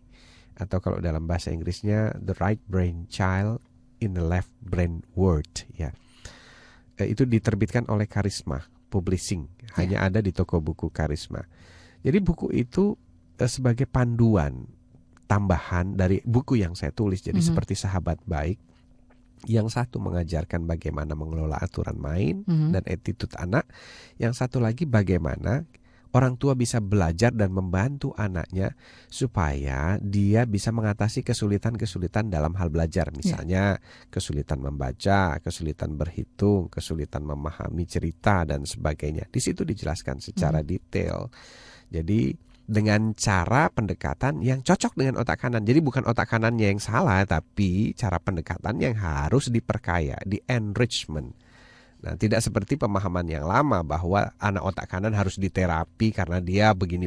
atau kalau dalam bahasa Inggrisnya The Right Brain Child in the Left Brain World. Ya, itu diterbitkan oleh Karisma Publishing, hanya ada di toko buku Karisma. Jadi buku itu sebagai panduan tambahan dari buku yang saya tulis. Jadi seperti sahabat baik, yang satu mengajarkan bagaimana mengelola aturan main dan attitude anak, yang satu lagi bagaimana orang tua bisa belajar dan membantu anaknya supaya dia bisa mengatasi kesulitan-kesulitan dalam hal belajar. Misalnya kesulitan membaca, kesulitan berhitung, kesulitan memahami cerita dan sebagainya. Di situ dijelaskan secara detail. Jadi dengan cara pendekatan yang cocok dengan otak kanan. Jadi bukan otak kanannya yang salah, tapi cara pendekatan yang harus diperkaya, di enrichment. Nah, tidak seperti pemahaman yang lama bahwa anak otak kanan harus diterapi karena dia begini,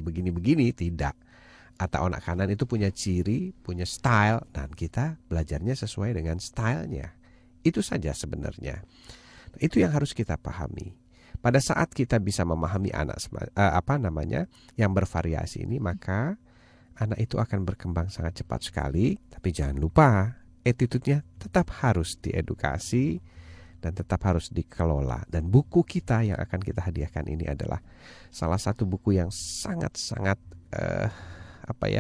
tidak. Otak kanan itu punya ciri, punya style, dan kita belajarnya sesuai dengan stylenya. Itu saja sebenarnya. Nah, itu yang harus kita pahami. Pada saat kita bisa memahami anak yang bervariasi ini, maka anak itu akan berkembang sangat cepat sekali. Tapi jangan lupa, attitude-nya tetap harus diedukasi dan tetap harus dikelola. Dan buku kita yang akan kita hadiahkan ini adalah salah satu buku yang sangat-sangat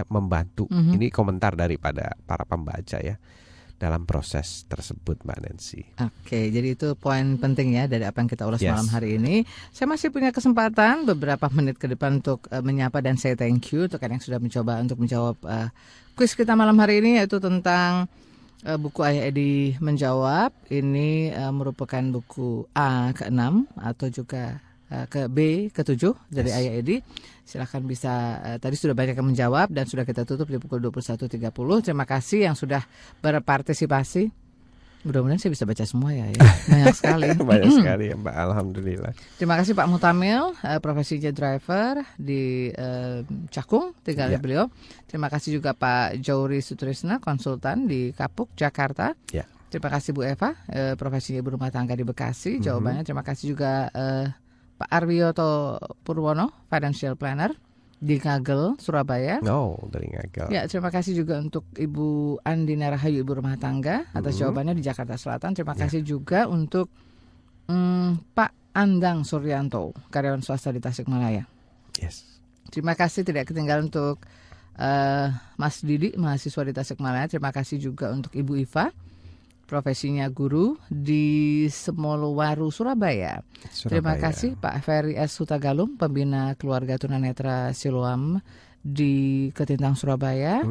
membantu. Ini komentar daripada para pembaca ya, dalam proses tersebut, Mbak Nancy. Oke, jadi itu poin penting ya dari apa yang kita ulas malam hari ini. Saya masih punya kesempatan beberapa menit ke depan untuk menyapa dan say thank you untuk yang sudah mencoba untuk menjawab kuis kita malam hari ini, yaitu tentang buku Ayah Edi Menjawab. Ini merupakan buku A ke-6 atau juga ke B ke-7 dari Ayah Edi. Silahkan bisa, tadi sudah banyak yang menjawab dan sudah kita tutup di pukul 21.30. Terima kasih yang sudah berpartisipasi. Mudah-mudahan saya bisa baca semua ya. Banyak sekali. Banyak sekali ya Mbak, alhamdulillah. Terima kasih Pak Mutamil, profesinya driver di Cakung, tinggal di beliau. Terima kasih juga Pak Jauri Sutrisna, konsultan di Kapuk, Jakarta. Terima kasih Bu Eva, profesinya ibu rumah tangga di Bekasi, jawabannya. Terima kasih juga Pak Arwiyoto Purwono, financial planner di Ngagel, Surabaya. Dari Ngagel. Ya, terima kasih juga untuk Ibu Andina Rahayu, ibu rumah tangga, atas jawabannya di Jakarta Selatan. Terima kasih juga untuk Pak Andang Suryanto, karyawan swasta di Tasikmalaya. Terima kasih tidak ketinggalan untuk Mas Didi, mahasiswa di Tasikmalaya. Terima kasih juga untuk Ibu Iva, profesinya guru di Semolowaru, Surabaya. Terima kasih Pak Ferry S. Hutagalung, pembina keluarga tunanetra Siloam di Ketintang Surabaya.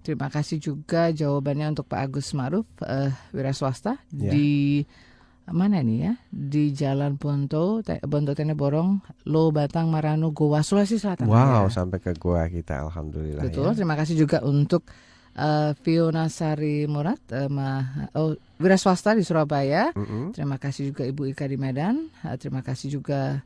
Terima kasih juga jawabannya untuk Pak Agus Ma'ruf, wira swasta di mana nih ya? Di Jalan Bonto Teneborong, Lo Batang Marano, Goa, Sulawesi Selatan. Wow, sampai ke Goa kita, alhamdulillah. Betul. Ya. Terima kasih juga untuk Fiona Sari Murad, wira swasta di Surabaya. Terima kasih juga Ibu Ika di Medan. Terima kasih juga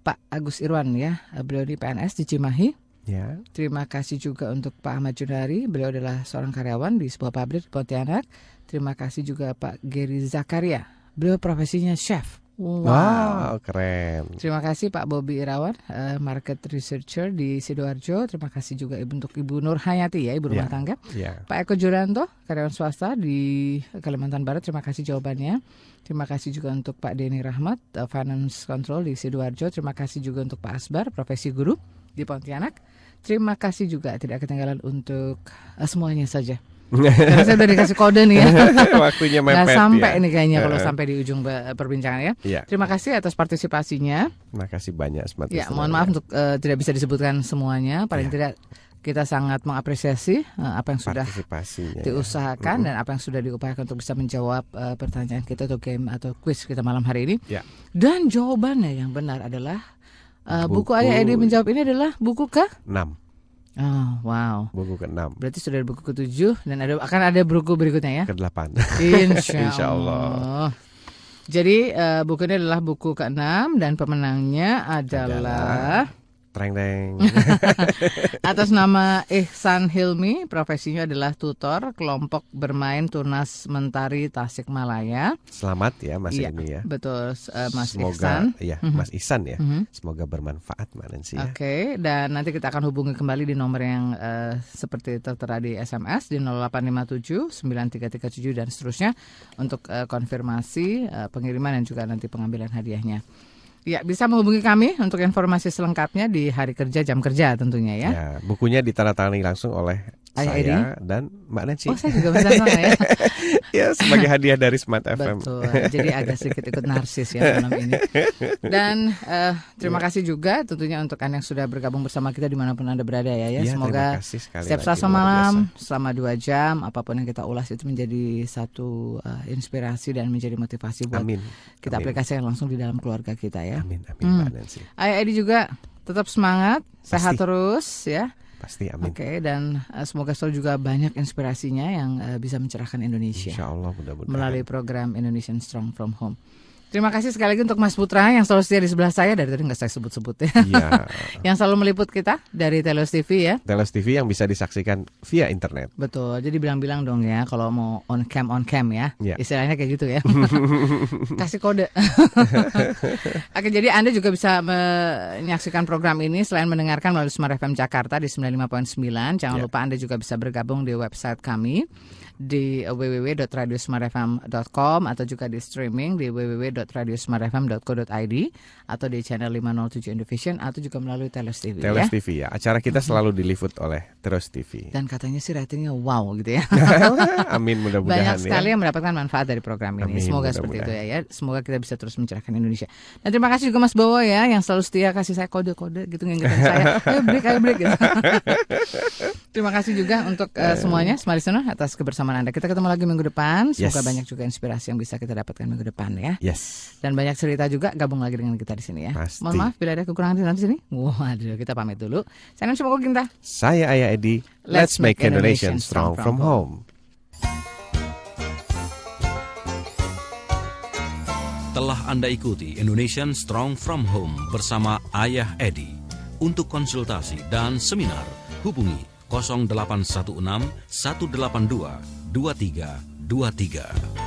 Pak Agus Irwan ya, beliau di PNS di Cimahi. Ya. Terima kasih juga untuk Pak Ahmad Jundari, beliau adalah seorang karyawan di sebuah pabrik di Pontianak. Terima kasih juga Pak Gary Zakaria, beliau profesinya chef. Wow, keren. Terima kasih Pak Bobby Irawan, market researcher di Sidoarjo. Terima kasih juga untuk Ibu Nur Hayati ya, Ibu rumah tangga. Pak Eko Juranto, karyawan swasta di Kalimantan Barat. Terima kasih jawabannya. Terima kasih juga untuk Pak Denny Rahmat, Finance Control di Sidoarjo. Terima kasih juga untuk Pak Asbar, profesi guru di Pontianak. Terima kasih juga tidak ketinggalan untuk semuanya saja. Karena saya udah dikasih kode nih ya. Waktunya mepet. Nggak sampai nih kayaknya kalau sampai di ujung perbincangan ya. Terima kasih atas partisipasinya. Terima kasih banyak Smart Ya, mohon maaf untuk tidak bisa disebutkan semuanya. Paling tidak kita sangat mengapresiasi apa yang sudah diusahakan dan apa yang sudah diupayakan untuk bisa menjawab pertanyaan kita atau game atau quiz kita malam hari ini. Dan jawabannya yang benar adalah buku Ayah Edi menjawab ini adalah buku ke-6. Oh, wow. Buku ke-6. Berarti sudah ada buku ke-7 dan akan ada buku berikutnya ya? Ke-8. Insya Allah. Jadi buku ini adalah buku ke-6 dan pemenangnya adalah Treng-treng. Atas nama Ihsan Hilmi, profesinya adalah tutor kelompok bermain tunas Mentari Tasikmalaya. Selamat ya Mas ini ya. Betul, Mas Semoga, Ihsan. Ya, Mas Ihsan ya. Semoga bermanfaat Mbak Nancy. Oke, dan nanti kita akan hubungi kembali di nomor yang seperti tertera di SMS di 0857 9337 dan seterusnya untuk konfirmasi pengiriman dan juga nanti pengambilan hadiahnya. Ya, bisa menghubungi kami untuk informasi selengkapnya di hari kerja, jam kerja tentunya ya. Ya, bukunya ditandatangani langsung oleh saya dan Mbak Nancy. Oh, saya juga bisa ya. Ya, sebagai hadiah dari Smart FM. Betul, jadi agak sedikit ikut narsis ya malam ini. Dan terima kasih juga tentunya untuk Anda yang sudah bergabung bersama kita dimanapun Anda berada ya. Semoga setiap Selasa malam selama 2 jam apapun yang kita ulas itu menjadi satu inspirasi dan menjadi motivasi buat kita aplikasikan langsung di dalam keluarga kita ya. Amin, Mbak Nancy. Ayah Edi juga tetap semangat, sehat terus ya. Pasti, amin. Oke, dan semoga selalu juga banyak inspirasinya yang bisa mencerahkan Indonesia. Insya Allah, mudah-mudahan. Melalui program Indonesian Strong From Home. Terima kasih sekali lagi untuk Mas Putra yang selalu setia di sebelah saya. Dari tadi nggak saya sebut-sebut ya. Yang selalu meliput kita dari Telos TV ya. Telos TV yang bisa disaksikan via internet. Betul, jadi bilang-bilang dong ya kalau mau on cam ya. Istilahnya kayak gitu ya. Kasih kode. Oke, jadi Anda juga bisa menyaksikan program ini selain mendengarkan melalui Smart FM Jakarta di 95.9. Jangan lupa Anda juga bisa bergabung di website kami di www.radiosmartfm.com atau juga di streaming di www.radiosmartfm.co.id atau di channel 507 Indovision atau juga melalui Telos TV. Telos TV ya. Acara kita selalu diliput oleh Telos TV. Dan katanya sih ratingnya wow gitu ya. Amin, mudah-mudahan. Banyak sekali yang mendapatkan manfaat dari program ini. Semoga seperti itu ya. Semoga kita bisa terus mencerahkan Indonesia. Dan terima kasih juga Mas Bowo ya yang selalu setia kasih saya kode-kode gitu ngingetin saya. Ayo break gitu. Terima kasih juga untuk semuanya Smart Listener atas kebersamaan Anda. Kita ketemu lagi minggu depan. Semoga banyak juga inspirasi yang bisa kita dapatkan minggu depan ya. Dan banyak cerita juga, gabung lagi dengan kita di sini ya. Pasti. Mohon maaf bila ada kekurangan di sini. Waduh, kita pamit dulu. Saya Nancy Mokoginta. Saya Ayah Edi. Let's make Indonesia strong from home. Telah Anda ikuti Indonesian Strong from Home bersama Ayah Edi. Untuk konsultasi dan seminar, hubungi 0816 182 2323.